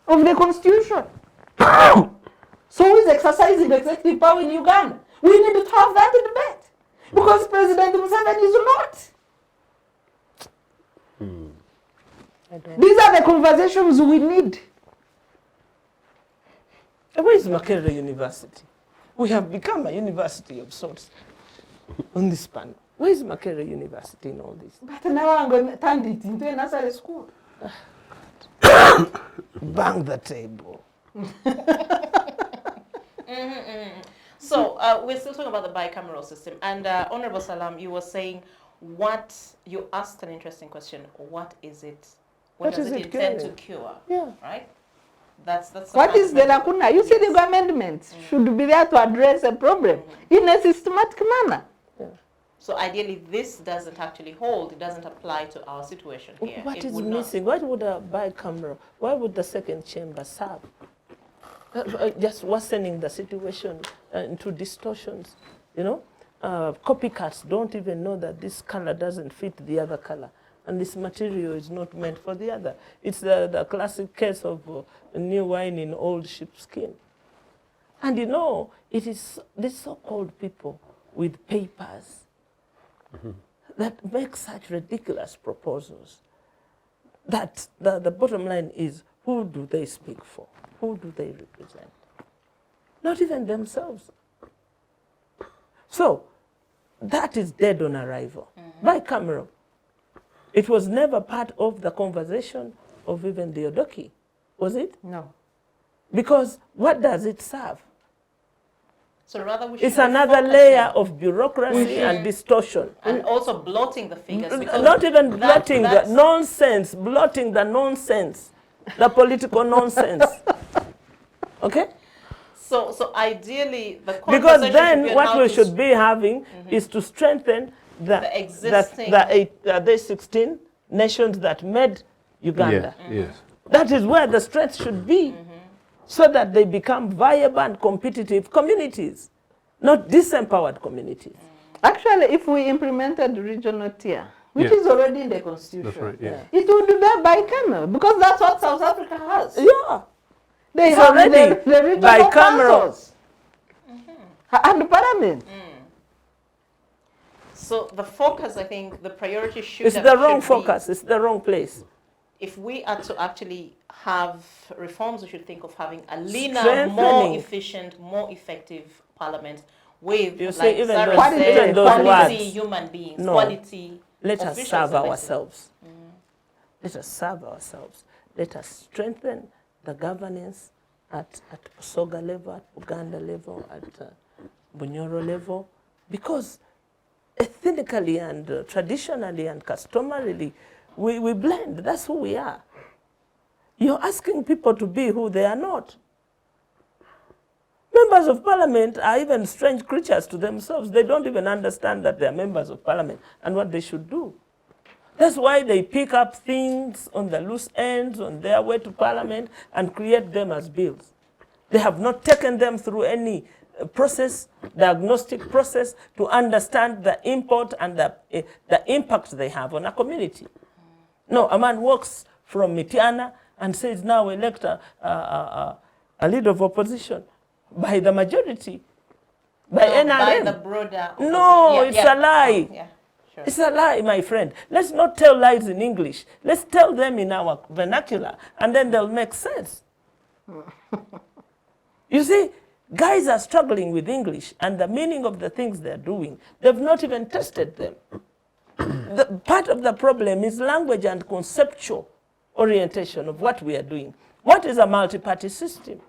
of the Constitution. So who is exercising executive power in Uganda? We need to have that debate. Because President Museveni is not. These are the conversations we need. Where is Makerere University? We have become a university of sorts on this panel. Where is Makerere University in all this? But now I'm going to turn it into a nursery school. Bang the table. So we're still talking about the bicameral system. And Honorable Salam, you were saying you asked an interesting question. What is it? What does it intend to cure? Yeah. Right? That's What is the lacuna? You see, the amendments should be there to address a problem in a systematic manner. Yeah. So ideally, this doesn't actually hold. It doesn't apply to our situation here. What It is would not. missing? Why would a bicameral? Why would the second chamber serve? Just worsening the situation into distortions. You know, copycats don't even know that this color doesn't fit the other color, and this material is not meant for the other. It's the classic case of new wine in old sheepskin. And you know, it is these so-called people with papers that make such ridiculous proposals that the bottom line is, who do they speak for? Who do they represent? Not even themselves. So that is dead on arrival. Bicameral. It was never part of the conversation of even the Odoki, was it? No. Because what does it serve? So rather we should It's be another focusing layer of bureaucracy and distortion. and also blotting the figures. Because Not even blotting the that's- nonsense, blotting the nonsense, the political nonsense. Okay? So ideally, the Because conversation should be then on what how we to should be having is to strengthen The existing- the 16 nations that made Uganda. Yes. That is where the strength should be. so that they become viable and competitive communities, not disempowered communities. Actually, if we implemented regional tier, which Yeah. is already in the constitution, That's right, yeah. it would be bicameral, because that's what South Africa has. Yeah. They It's have already the regional bicameral. councils and parliament. So the focus, I think, the priority should It's have- the wrong should be- focus. It's the wrong place. If we are to actually have reforms, we should think of having a leaner, Strengthening. more efficient, more effective parliament with, You see, like even Sarah those- said, even those quality words. human beings, No. quality Let us officials serve elected. ourselves. Let us serve ourselves. Let us strengthen the governance at Proscovia level, at Uganda level, at Bunyoro level, because ethnically and traditionally and customarily, we blend. That's who we are. You're asking people to be who they are not. Members of parliament are even strange creatures to themselves. They don't even understand that they're members of parliament and what they should do. That's why they pick up things on the loose ends on their way to parliament and create them as bills. They have not taken them through any process, diagnostic process, to understand the import and the impact they have on a community. No, a man walks from Mitiana and says, now elect a leader of opposition by the majority, by No, NRM. by the broader No, opposition. it's a lie. Oh, yeah, sure. It's a lie, my friend. Let's not tell lies in English. Let's tell them in our vernacular, and then they'll make sense. You see, guys are struggling with English and the meaning of the things they're doing. They've not even tested them. Part of the problem is language and conceptual orientation of what we are doing. What is a multi-party system?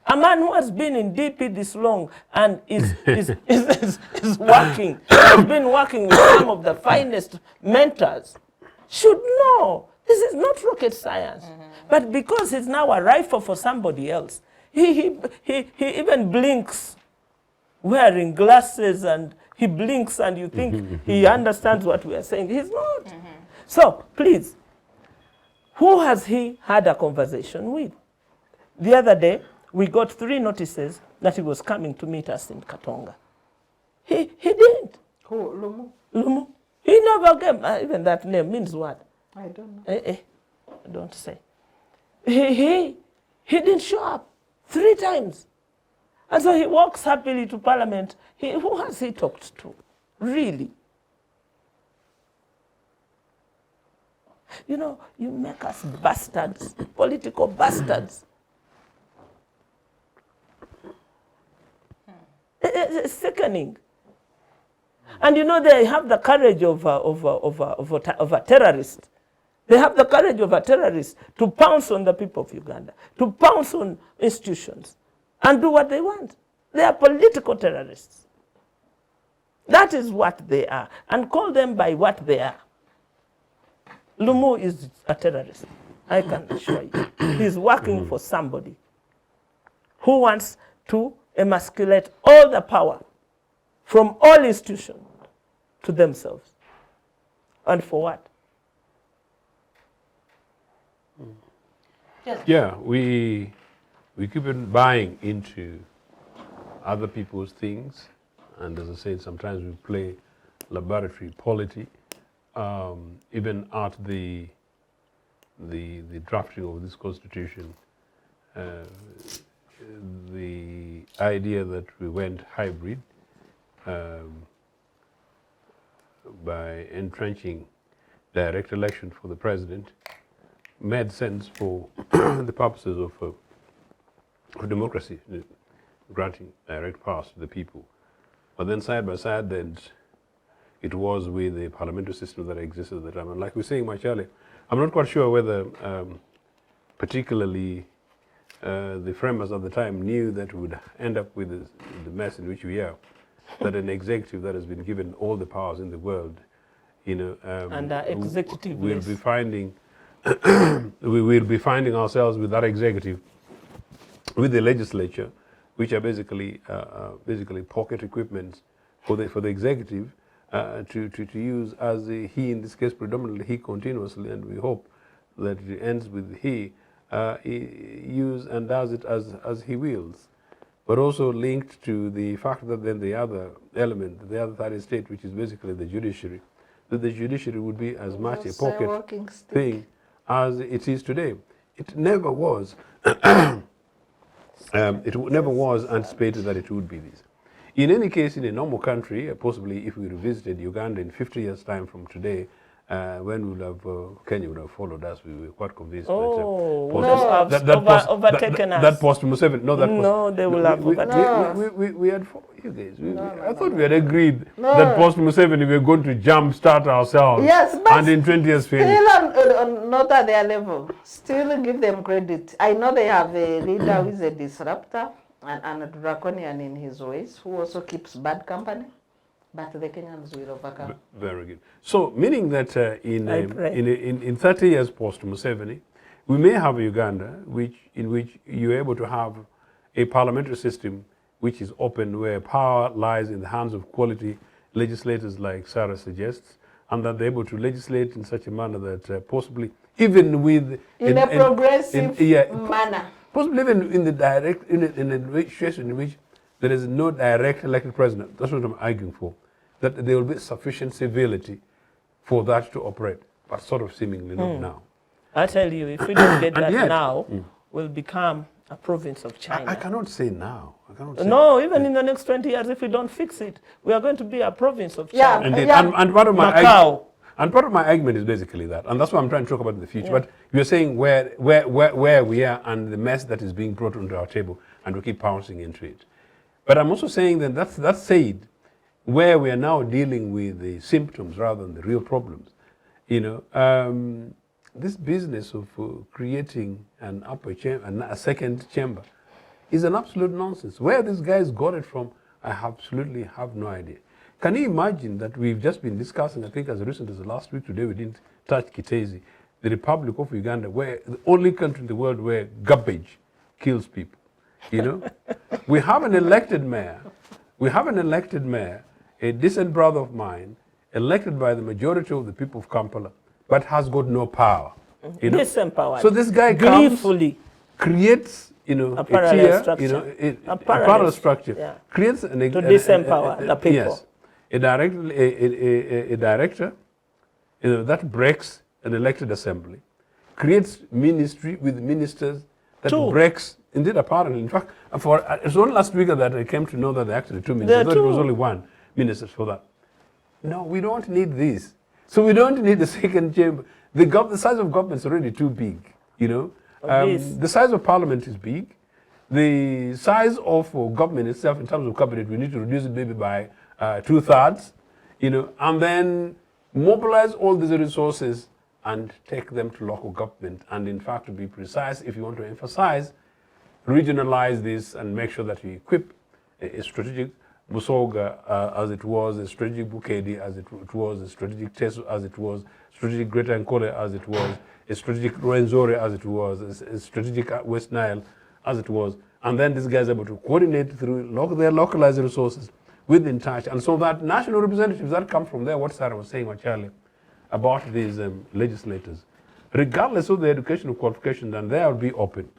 A man who has been in DP this long and is working, has been working with some of the finest mentors, should know this is not rocket science. But because he's now a rifle for somebody else, he even blinks wearing glasses, and he blinks and you think he understands what we are saying. He's not. So please, who has he had a conversation with? The other day, we got 3 notices that he was coming to meet us in Katonga. He didn't. Who, Lumu? Lumu. He never came. Even that name means what? I don't know. Don't say. He didn't show up 3 times. And so he walks happily to parliament. Who has he talked to? Really? You know, you make us bastards, political bastards. It's sickening. And you know, they have the courage of a terrorist. They have the courage of a terrorist to pounce on the people of Uganda, to pounce on institutions, and do what they want. They are political terrorists. That is what they are. And call them by what they are. Lumu is a terrorist, I can assure you. He's working for somebody who wants to emasculate all the power from all institutions to themselves. And for what? Yeah, we keep on buying into other people's things, and as I said, sometimes we play laboratory polity. Even at the drafting of this constitution, the idea that we went hybrid by entrenching direct election for the president made sense for the purposes of democracy, granting direct powers to the people. But then side by side, then it was with the parliamentary system that existed at the time. And like we were saying much earlier, I'm not quite sure whether particularly the framers at the time knew that we would end up with the mess in which we are, that an executive that has been given all the powers in the world, you know, And executive we'll list. be finding we will be finding ourselves with that executive, with the legislature, which are basically pocket equipment for the executive to use as he, in this case predominantly he continuously, and we hope that it ends with he use and does it as he wills. But also linked to the fact that then the other element, the other third estate, which is basically the judiciary, that the judiciary would be as much a pocket thing as it is today. It never was. It never was anticipated that it would be this. In any case, in a normal country, possibly if we revisited Uganda in 50 years' time from today, when would have Kenya would have followed us, we were quite convinced. Oh, overtaken us. That post-Museveni, no, they will have overtaken. We had you guys. I thought we had agreed that post-Museveni we were going to jump-start ourselves. Yes, but and in 20 years finish. Still not at their level. Still give them credit. I know they have a leader who is a disruptor and a draconian in his ways, who also keeps bad company. But the Kenyans will overcome. Very good. So, meaning that in 30 years post-Museveni, we may have a Uganda in which you're able to have a parliamentary system which is open, where power lies in the hands of quality legislators like Sarah suggests, and that they're able to legislate in such a manner that possibly, even with... In a progressive manner. Possibly even in the direct, in a situation in which there is no direct elected president. That's what I'm arguing for. That there will be sufficient civility for that to operate, but sort of seemingly not now. I tell you, if we don't get that now, we'll become a province of China. I cannot say now. I cannot say no, even in the next 20 years, if we don't fix it, we are going to be a province of China. And part of my argument is basically that, and that's what I'm trying to talk about in the future. But you're saying where we are and the mess that is being brought onto our table, and we keep pouncing into it. But I'm also saying that that's said, where we are now dealing with the symptoms rather than the real problems. You know, this business of creating an upper chamber, a second chamber, is an absolute nonsense. Where these guys got it from, I absolutely have no idea. Can you imagine that we've just been discussing, I think as recent as the last week, today we didn't touch Kitezi, the Republic of Uganda, where the only country in the world where garbage kills people. You know, we have an elected mayor. A decent brother of mine, elected by the majority of the people of Kampala, but has got no power. You know? Disempowered. So this guy comes, creates, you know, a parallel structure. You know, a parallel structure. Creates to disempower the people. Yes, a director, you know, that breaks an elected assembly, creates ministry with ministers that breaks. Indeed, apparently, in fact, it's only last week that I came to know that there are actually two ministers. I thought it was only one minister for that. No, we don't need this. So we don't need the second chamber. The size of government is already too big, you know. The size of parliament is big. The size of government itself, in terms of cabinet, we need to reduce it maybe by 2/3, you know, and then mobilize all these resources and take them to local government. And in fact, to be precise, if you want to emphasize, regionalize this and make sure that you equip a strategic Busoga as it was, a strategic Bukedi as it was, a strategic Teso as it was, strategic Greater Ankole as it was, a strategic Rwenzori as it was, a strategic West Nile as it was. And then these guys are able to coordinate through their localized resources within touch. And so that national representatives that come from there, what Sarah was saying much earlier about these legislators, regardless of their educational qualifications, then they will be open.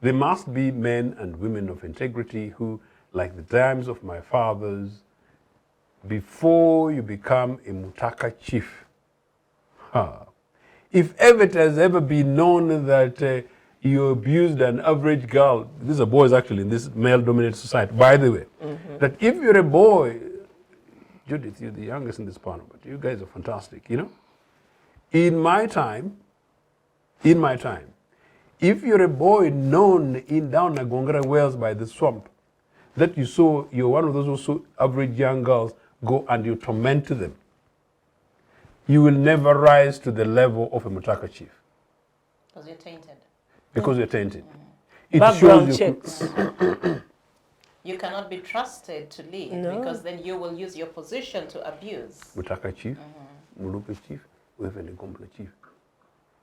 They must be men and women of integrity who, like the times of my fathers, before you become a Mutaka chief, if ever it has ever been known that you abused an average girl, these are boys actually in this male-dominated society, by the way, that if you're a boy, Judith, you're the youngest in this panel, but you guys are fantastic, you know? In my time, if you're a boy known down Nagongera Wales by the swamp, that you're one of those who saw average young girls go and you torment them, you will never rise to the level of a Mutaka chief. Because you're tainted. Because you're tainted. Background checks. You cannot be trusted to lead because then you will use your position to abuse. Mutaka chief, Mulupe chief, we have an Gombla chief.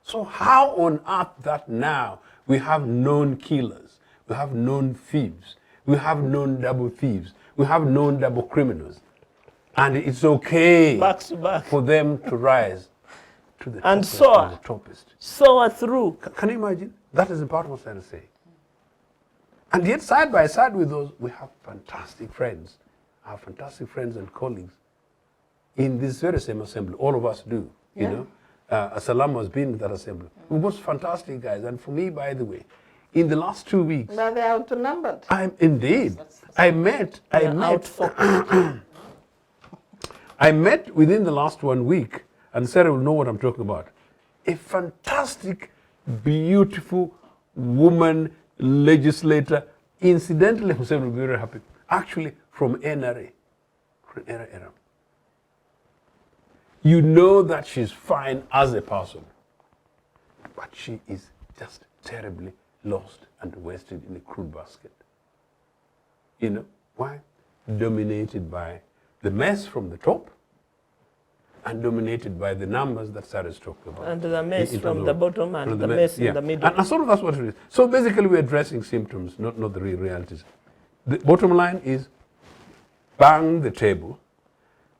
So how on earth that now we have known killers, we have known thieves, we have known double thieves, we have known double criminals, and it's okay back to back for them to rise to the And toppest soar. of the toppest. Soar through. Can you imagine? That is the part of what I'm trying to say. And yet, side by side with those, we have fantastic friends. Our fantastic friends and colleagues in this very same assembly. All of us do, you know. Salaamu has been in that assembly. We were fantastic guys. And for me, by the way, in the last 2 weeks, But they are outnumbered. indeed, I met I met within the last 1 week, and Sarah will know what I'm talking about, a fantastic, beautiful woman legislator, incidentally, Hussein will be very happy, actually from NRA, era. You know that she's fine as a person, but she is just terribly lost and wasted in a crude basket. You know, why? Dominated by the mess from the top and dominated by the numbers that Sarah's talking about. And the mess In from terms the of- bottom and the mess in the middle. And sort of that's what it is. So basically we're addressing symptoms, not the real realities. The bottom line is bang the table,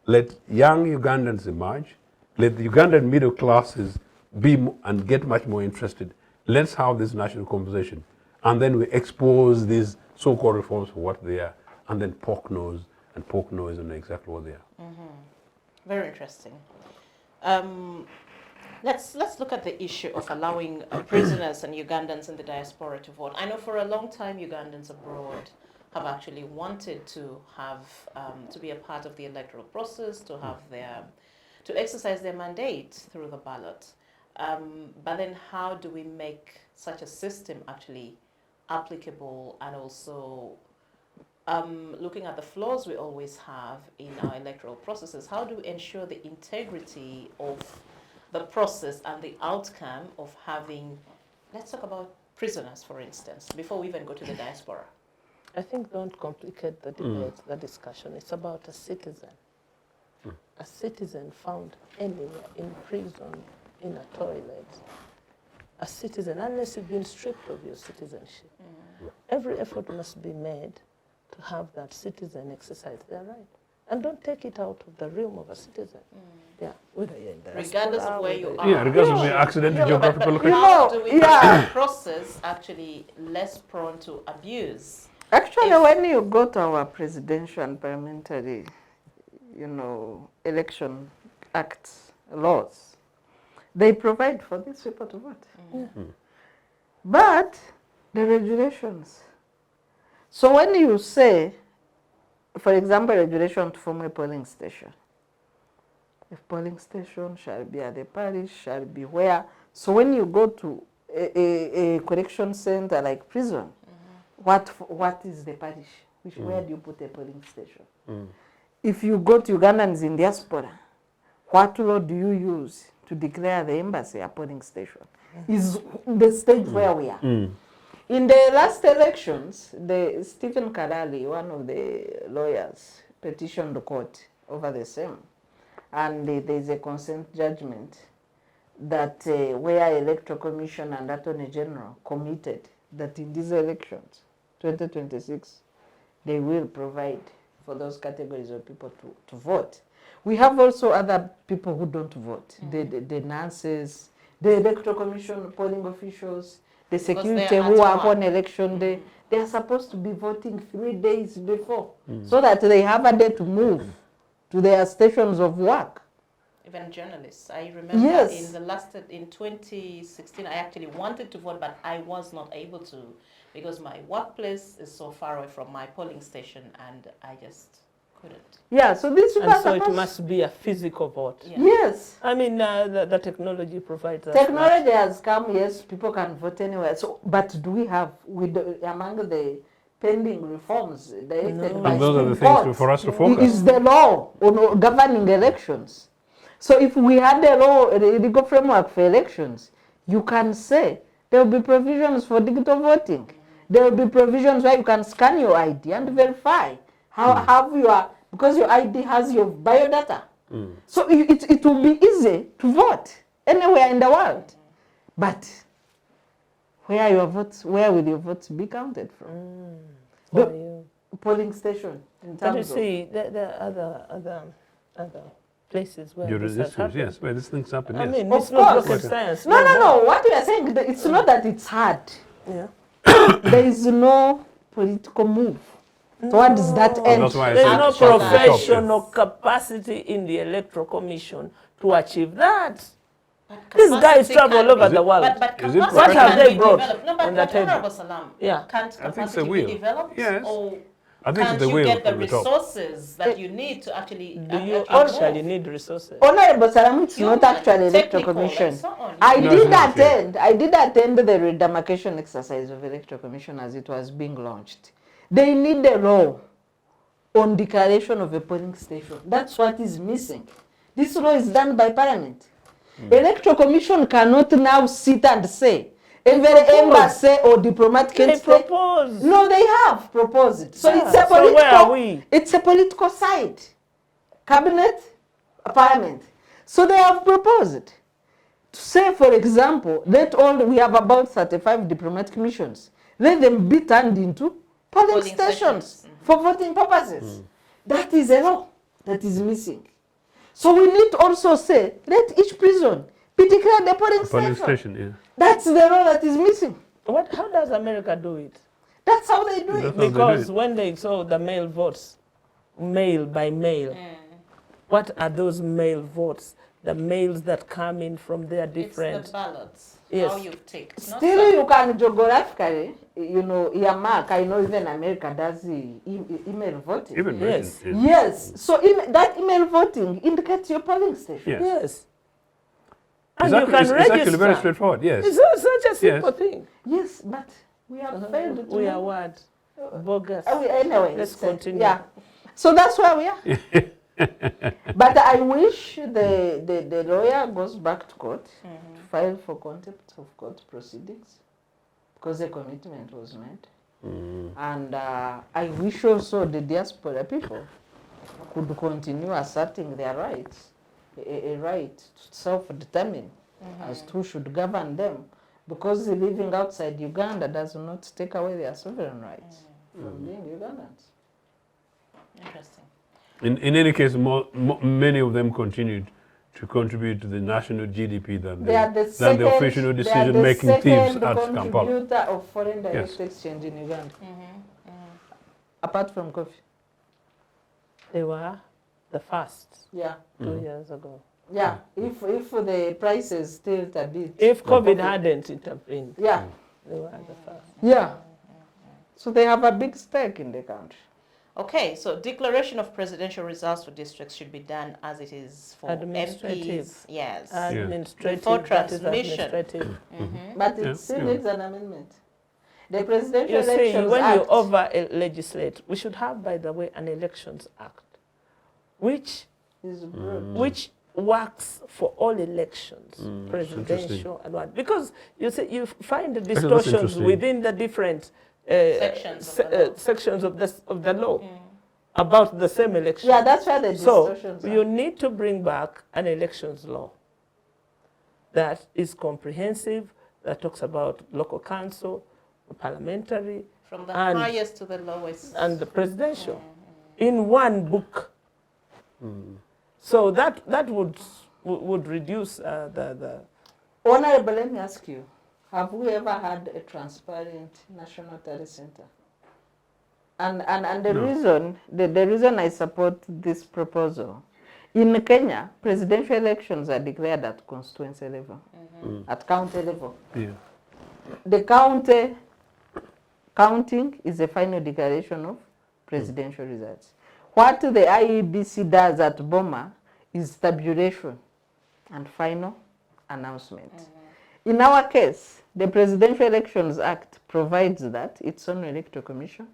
let young Ugandans emerge, let the Ugandan middle classes and get much more interested. Let's have this national conversation. And then we expose these so-called reforms for what they are, and then poke nose and exactly what they are. Very interesting. Let's look at the issue of allowing prisoners and Ugandans in the diaspora to vote. I know for a long time Ugandans abroad have actually wanted to have to be a part of the electoral process, to have to exercise their mandate through the ballot. But then how do we make such a system actually applicable, and also looking at the flaws we always have in our electoral processes, how do we ensure the integrity of the process and the outcome of having, let's talk about prisoners, for instance, before we even go to the diaspora? I think don't complicate the debate, the discussion. It's about a citizen. A citizen found anywhere, in prison, in a toilet. A citizen, unless you've been stripped of your citizenship. Every effort must be made to have that citizen exercise their right. And don't take it out of the realm of a citizen. Yeah, whether you're in the Regardless of where you are. Yeah, regardless of the accidental geographical But location. how do we make the process actually less prone to abuse? Actually, If- when you go to our presidential and parliamentary, election acts, laws, they provide for these people to vote. But the regulations. So when you say, for example, regulation to form a polling station, a polling station shall be at the parish, shall be where. So when you go to a correction center like prison, what is the parish? Where do you put a polling station? If you go to Ugandans in diaspora, what law do you use to declare the embassy a polling station? Is the stage where we are. In the last elections, Stephen Karali, one of the lawyers, petitioned the court over the same. And there is a consent judgment that where Electoral Commission and Attorney General committed that in these elections, 2026, they will provide for those categories of people to vote. We have also other people who don't vote, the nurses, the Electoral Commission polling officials, the security who are on election day. They are supposed to be voting 3 days before so that they have a day to move to their stations of work. Even journalists. I remember Yes. in 2016, I actually wanted to vote, but I was not able to because my workplace is so far away from my polling station, and I just couldn't. Yeah, so this And so it must be a physical vote. Yeah. Yes. I mean, the technology provides us Technology has come, yes, people can vote anywhere. So, but do we have, among the pending reforms directed by And those are the Supreme things Court, for us to focus. is the law on governing elections. So if we had a law, a legal framework for elections, you can say there will be provisions for digital voting. There will be provisions where you can scan your ID and verify because your ID has your biodata. So it will be easy to vote anywhere in the world. But where will your votes be counted from? for you. Polling station in But you terms of see, the other places where this has Jurisdictions, happened. yes, where these things happen, I yes. mean, Of it's not course. rocket science. No. What we are saying, it's not that it's hard. Yeah. There is no political move towards that end. That's why I There's said no start from the top, yeah. professional capacity in the Electoral Commission to achieve that. But These guys capacity travel all can over be- the world. But Is it capacity What have can they be brought developed. No, but on the table? Honorable Salam, Yeah. can't I think capacity they be will. developed? Yes. Or I think can't they you will get the from the top. resources that you need to actually Do you actually actually move? need resources? Honorable Salamu, it's Human, not actually Electoral technical, Commission. and so on. I No, did it's not, yeah. I did attend the redemarcation exercise of Electoral Commission as it was being launched. They need a law on declaration of a polling station. That's what is missing. This law is done by Parliament. Electoral Commission cannot now sit and say, every embassy or diplomatic They entity. propose. No, they have proposed. So Yeah, it's a so political. where are we? It's a political side. Cabinet, Parliament. So they have proposed to say, for example, that we have about 35 diplomatic missions. Let them be turned into polling Polling stations stations. for voting purposes. That is a law that is missing. So we need to also say, let each prison be declared a polling Police station. station, yeah. That's the law that is missing. How does America do it? That's how they do That's it. how they do Because it. when they saw the mail votes, mail by mail, what are those mail votes? The mails that come in from their It's different. the ballots, Yes. how you've taken. not Still, the- you can geographically, earmark. I know even America does the email voting. Even Yes. Britain, yeah. Yes. So that email voting indicates your polling station. Yes. Yes. It's And you actually, can it's register. actually very straightforward, yes. It's such a simple thing. Yes, but we have failed to. We are what? Bogus. Anyway, Let's it's, continue. Yeah. So that's where we are. But I wish the lawyer goes back to court to file for contempt of court proceedings because a commitment was made. And I wish also the diaspora people could continue asserting their rights, a right to self-determine as to who should govern them, because living outside Uganda does not take away their sovereign rights from being Ugandans. Interesting. In any case, many of them continued to contribute to the national GDP than They are than the official decision-making thieves at Kampala. contributor of foreign direct Yes. exchange in Uganda, apart from coffee. They were the first Yeah, 2 years ago. yeah. If the prices tilt a bit. If COVID hadn't intervened, Yeah, they were the first. yeah. So they have a big stake in the country. Okay, so declaration of presidential results for districts should be done as it is for Administrative. MPs. Yes. Administrative, Before that is transmission. administrative. But it Yeah, still yeah. needs an amendment. The Presidential You see, Elections when Act. you over-legislate, we should have, by the way, an Elections Act, which is broad. which works for all elections, interesting. presidential and what. Because you see, you find the that's distortions interesting. within the different sections of the law about the same election. Yeah, that's where the So distortions you are. need to bring back an elections law that is comprehensive, that talks about local council, parliamentary, From the and- highest to the lowest. and the presidential in one book. So that would reduce the Honorable, let me ask you, have we ever had a transparent national tally center? And the No. reason the reason I support this proposal, in Kenya, presidential elections are declared at constituency level, at county level. Yeah. The counting is the final declaration of presidential results. What the IEBC does at Boma is tabulation and final announcement. In our case, the Presidential Elections Act provides that it's on Electoral Commission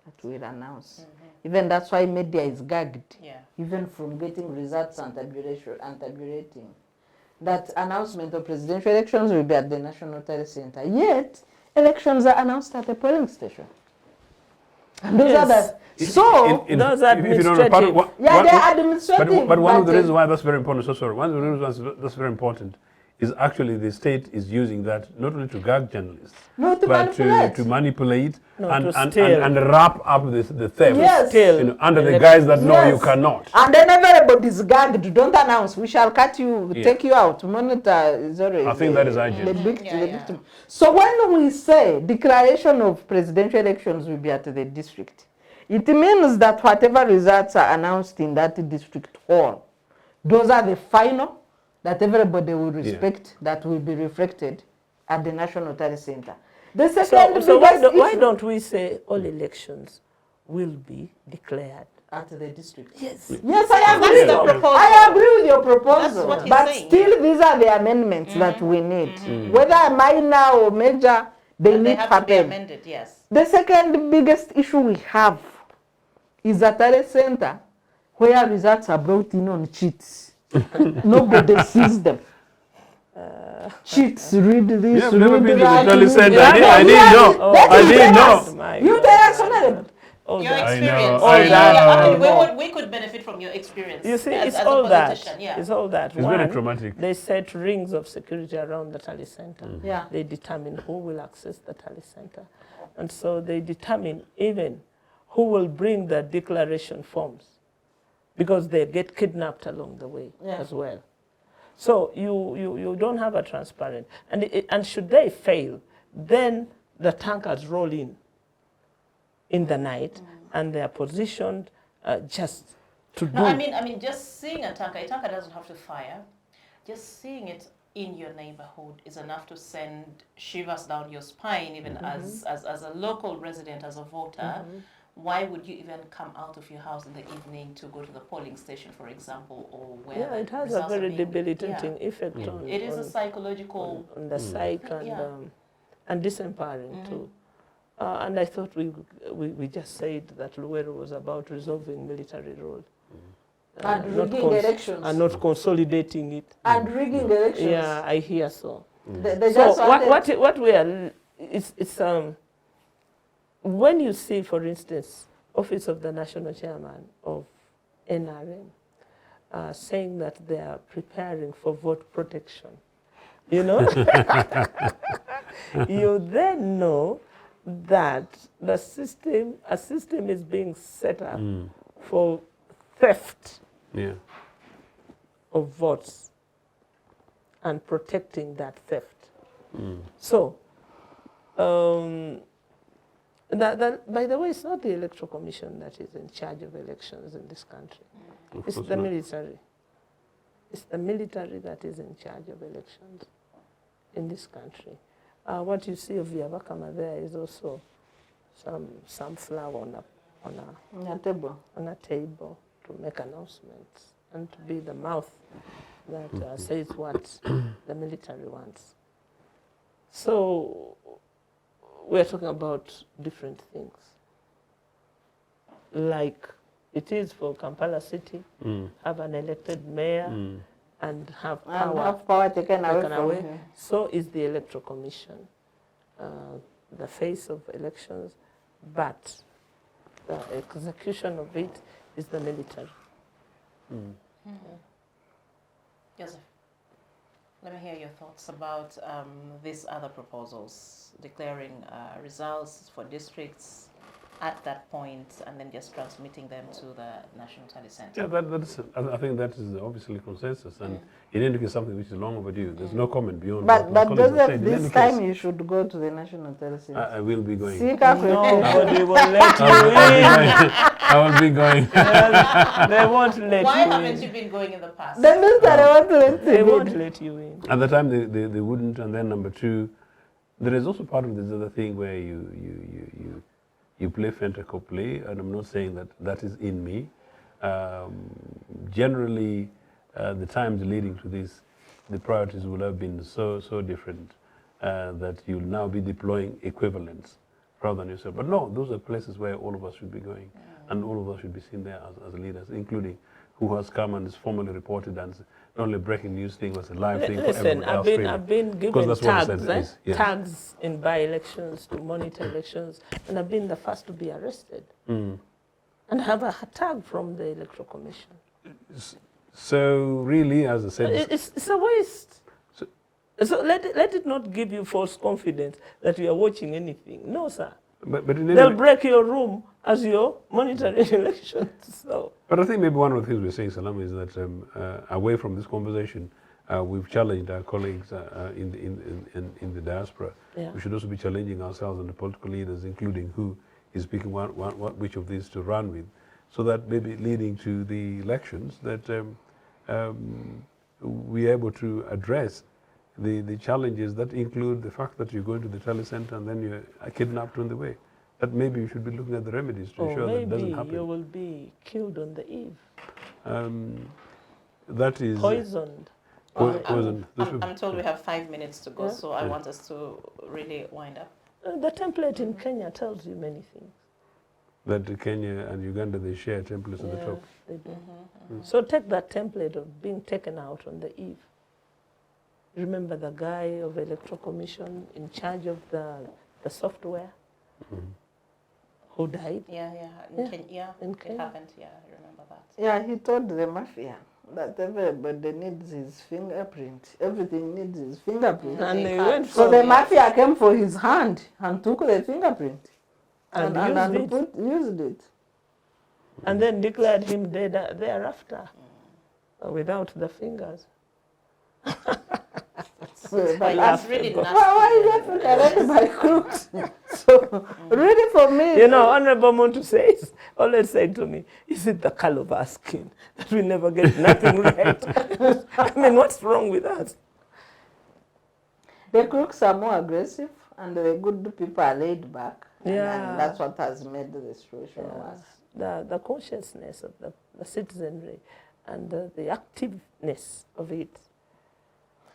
that will announce. Even that's why media is gagged, Yeah. even from getting results and tabulating. That announcement of presidential elections will be at the National Tally Center. Yet, elections are announced at a polling station. And those Yes. are the, so, Those if you don't know, part of what- yeah, one- they're administrative. But one of the but, reasons why that's very important, so sorry, one of the reasons why that's very important is actually the state is using that not only to gag journalists, No, to but manipulate. to manipulate No, and, to and, steal. and wrap up the theft. Yes. Still, You know, under the guise that no, you Yes. cannot. And then everybody's gagged. Don't announce. We shall cut you, Yeah. take you out. Monitor is always I think that is the urgent. victim. Yeah, the yeah. victim. So when we say declaration of presidential elections will be at the district, it means that whatever results are announced in that district hall, those are the final, that everybody will respect, that will be reflected at the National Tally Center. The second So biggest why issue don't we say all elections will be declared? at the district. Yes. Yes, I That's agree. the proposal. I agree with your proposal. That's what he's But saying, still, these are the amendments that we need. Whether minor or major, they And they need have to to be happen. amended, yes. The second biggest issue we have is at a center where results are brought in on cheats. Nobody sees them. Cheats, read this, Yeah, I've never read been to the that. Tally read Center. that. I didn't know. Oh, That I is didn't famous. know. My You God. tell us, Honorable. All Your that. experience. I Yeah, know. yeah, I mean, know. we could benefit from your experience. You see, as, it's as all a that. politician, yeah. It's all that. It's very One, traumatic. they set rings of security around the Tally Center. Yeah. They determine who will access the Tally Center. And so they determine even who will bring the declaration forms, because they get kidnapped along the way as well. So you don't have a transparent. And should they fail, then the tankers roll in the night, and they are positioned just to do. No, I mean, just seeing a tanker doesn't have to fire. Just seeing it in your neighborhood is enough to send shivers down your spine, even as a local resident, as a voter. Why would you even come out of your house in the evening to go to the polling station, for example, or where Yeah, the it has a results are very being- debilitating effect on, It is a psychological. on the psyche and disempowering too. And I thought we just said that Luwero was about resolving military rule. And not rigging elections. And not consolidating it. And rigging elections. Yeah, I hear so. They So just wanted- what we are, it's when you see, for instance, Office of the National Chairman of NRM saying that they are preparing for vote protection, you know, you then know that a system is being set up for theft Yeah. of votes and protecting that theft. So, by the way, it's not the Electoral Commission that is in charge of elections in this country. Of It's course the not. military. It's the military that is in charge of elections in this country. What you see of Yabakama there is also some flour on a table. a table to make announcements and to be the mouth that says what the military wants. So we're talking about different things. Like it is for Kampala City, have an elected mayor and have And power have power taken away taken from away. him. So is the Electoral Commission, the face of elections, but the execution of it is the military. Joseph, let me hear your thoughts about these other proposals, declaring results for districts at that point and then just transmitting them to the National Tally Center. Yeah, I think that is obviously consensus, and in any case, something which is long overdue. There's no comment beyond But what my colleagues have Joseph, said. In this any time case, you should go to the National Tally Center. I will be going. Nobody will let you I will be going. in. They won't let Why you haven't in. you been going in the past? The military want to let They you won't in. let you in. At the time, they wouldn't, and then number two, there is also part of this other thing where you play Fentacle play, and I'm not saying that is in me. Generally, the times leading to this, the priorities will have been so different that you'll now be deploying equivalents rather than yourself. But no, those are places where all of us should be going, and all of us should be seen there as leaders, including who has come and is formally reported and not only breaking news thing, but a live thing for Listen, everyone else. really. I've been Because given that's what the tags, center is, yeah. tags in by-elections to monitor elections, and I've been the first to be arrested. And have a tag from the Electoral Commission. So really, as I said, It's a waste. So let it not give you false confidence that you are watching anything. No, sir. But in They'll any, break your room as you're monitoring elections. So. but I think maybe one of the things we're saying, Salaamu, is that away from this conversation, we've challenged our colleagues in the diaspora. Yeah. We should also be challenging ourselves and the political leaders, including who is picking which of these to run with, so that maybe leading to the elections, that we're able to address the challenges that include the fact that you're going to the telecenter and then you're kidnapped on the way. That maybe you should be looking at the remedies to ensure that it doesn't happen. Maybe you will be killed on the eve. That is Poisoned. poison. I'm told we have 5 minutes to go, Yeah. so I want us to really wind up. The template in Kenya tells you many things. That Kenya and Uganda, they share templates at the top. They do. So take that template of being taken out on the eve. Remember the guy of Electoral Commission in charge of the software who died? Yeah. In It Kenya. happened. Yeah, I remember that. Yeah, he told the mafia that everybody needs his fingerprint. Everything needs his fingerprint. And they can't. went So for the mafia came for his hand and took the fingerprint and used it. and then declared him dead thereafter without the fingers. So, But that's really nasty. why is Africa led by crooks? So really for me, You know, Honorable Montu says, always said to me, is it the color of our skin that we never get nothing right? I mean, what's wrong with us? the crooks are more aggressive and the good people are laid back. Yeah. And that's what has made the situation worse. The consciousness of the citizenry and the activeness of it.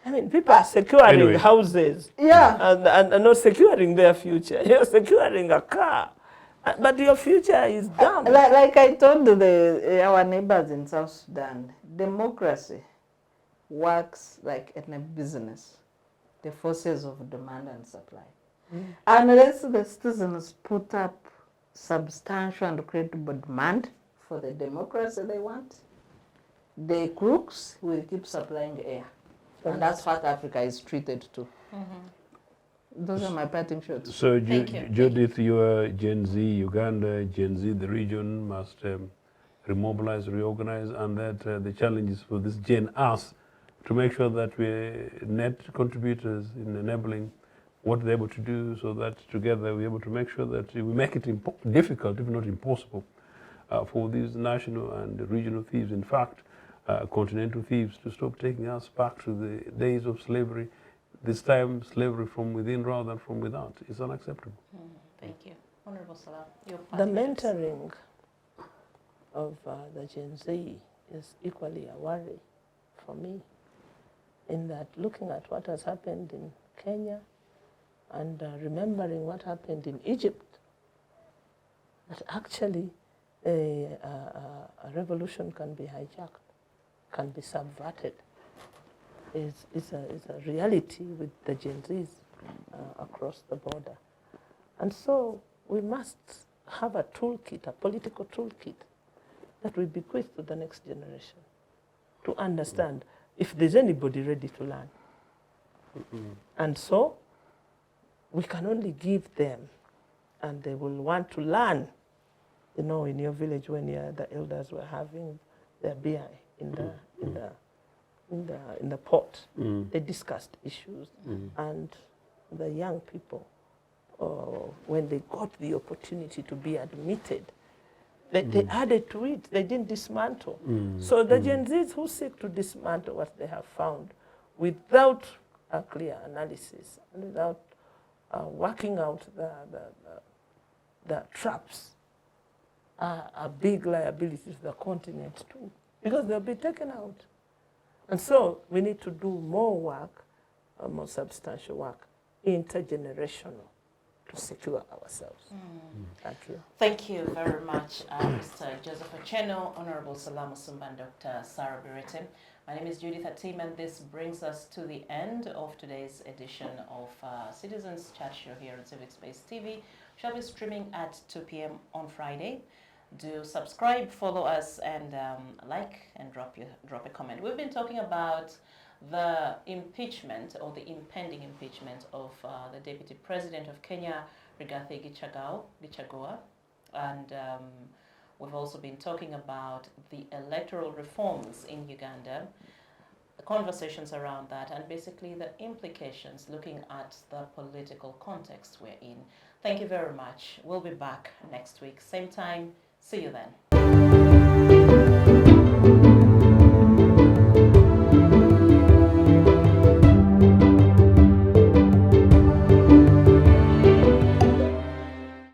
I mean, people are securing Anyway. houses Yeah. and not securing their future. You're securing a car, but your future is dumb. Like I told our neighbors in South Sudan, democracy works like in a business, the forces of demand and supply. Unless the citizens put up substantial and credible demand for the democracy they want, the crooks will keep supplying air. And that's what Africa is treated to. Those are my parting shots. So, Thank you. Judith, you are Gen Z, Uganda, Gen Z, the region must remobilize, reorganize, and that the challenges for this Gen us to make sure that we're net contributors in enabling what they're able to do, so that together we're able to make sure that we make it difficult, if not impossible, for these national and regional thieves, in fact, continental thieves, to stop taking us back to the days of slavery, this time slavery from within rather than from without. It's unacceptable. Thank you. Honorable Salam, your The parting shots. mentoring of the Gen Z is equally a worry for me, in that looking at what has happened in Kenya and remembering what happened in Egypt, that actually a revolution can be hijacked, can be subverted, is a reality with the Gen Zs across the border. And so we must have a toolkit, a political toolkit, that we bequeath to the next generation to understand if there's anybody ready to learn. And so we can only give them, and they will want to learn. You know, in your village, when the elders were having their beer in the pot, they discussed issues, and the young people, when they got the opportunity to be admitted, they added to it. They didn't dismantle. So the Gen Zs who seek to dismantle what they have found without a clear analysis and without working out the traps are big liabilities to the continent too, because they'll be taken out. And so we need to do more work, more substantial work, intergenerational, to secure ourselves. Thank you. Thank you very much, Mr. Joseph Othieno, Honorable Salaamu Musumba, and Dr. Sarah Bireete. My name is Judith Atim, and this brings us to the end of today's edition of Citizens Chat Show here on Civic Space TV. Shall be streaming at 2 p.m. on Friday. Do subscribe, follow us, and like and drop a comment. We've been talking about the impeachment or the impending impeachment of the Deputy President of Kenya, Rigathi Gachagua, and we've also been talking about the electoral reforms in Uganda, the conversations around that, and basically the implications looking at the political context we're in. Thank you very much. We'll be back next week, same time. See you then.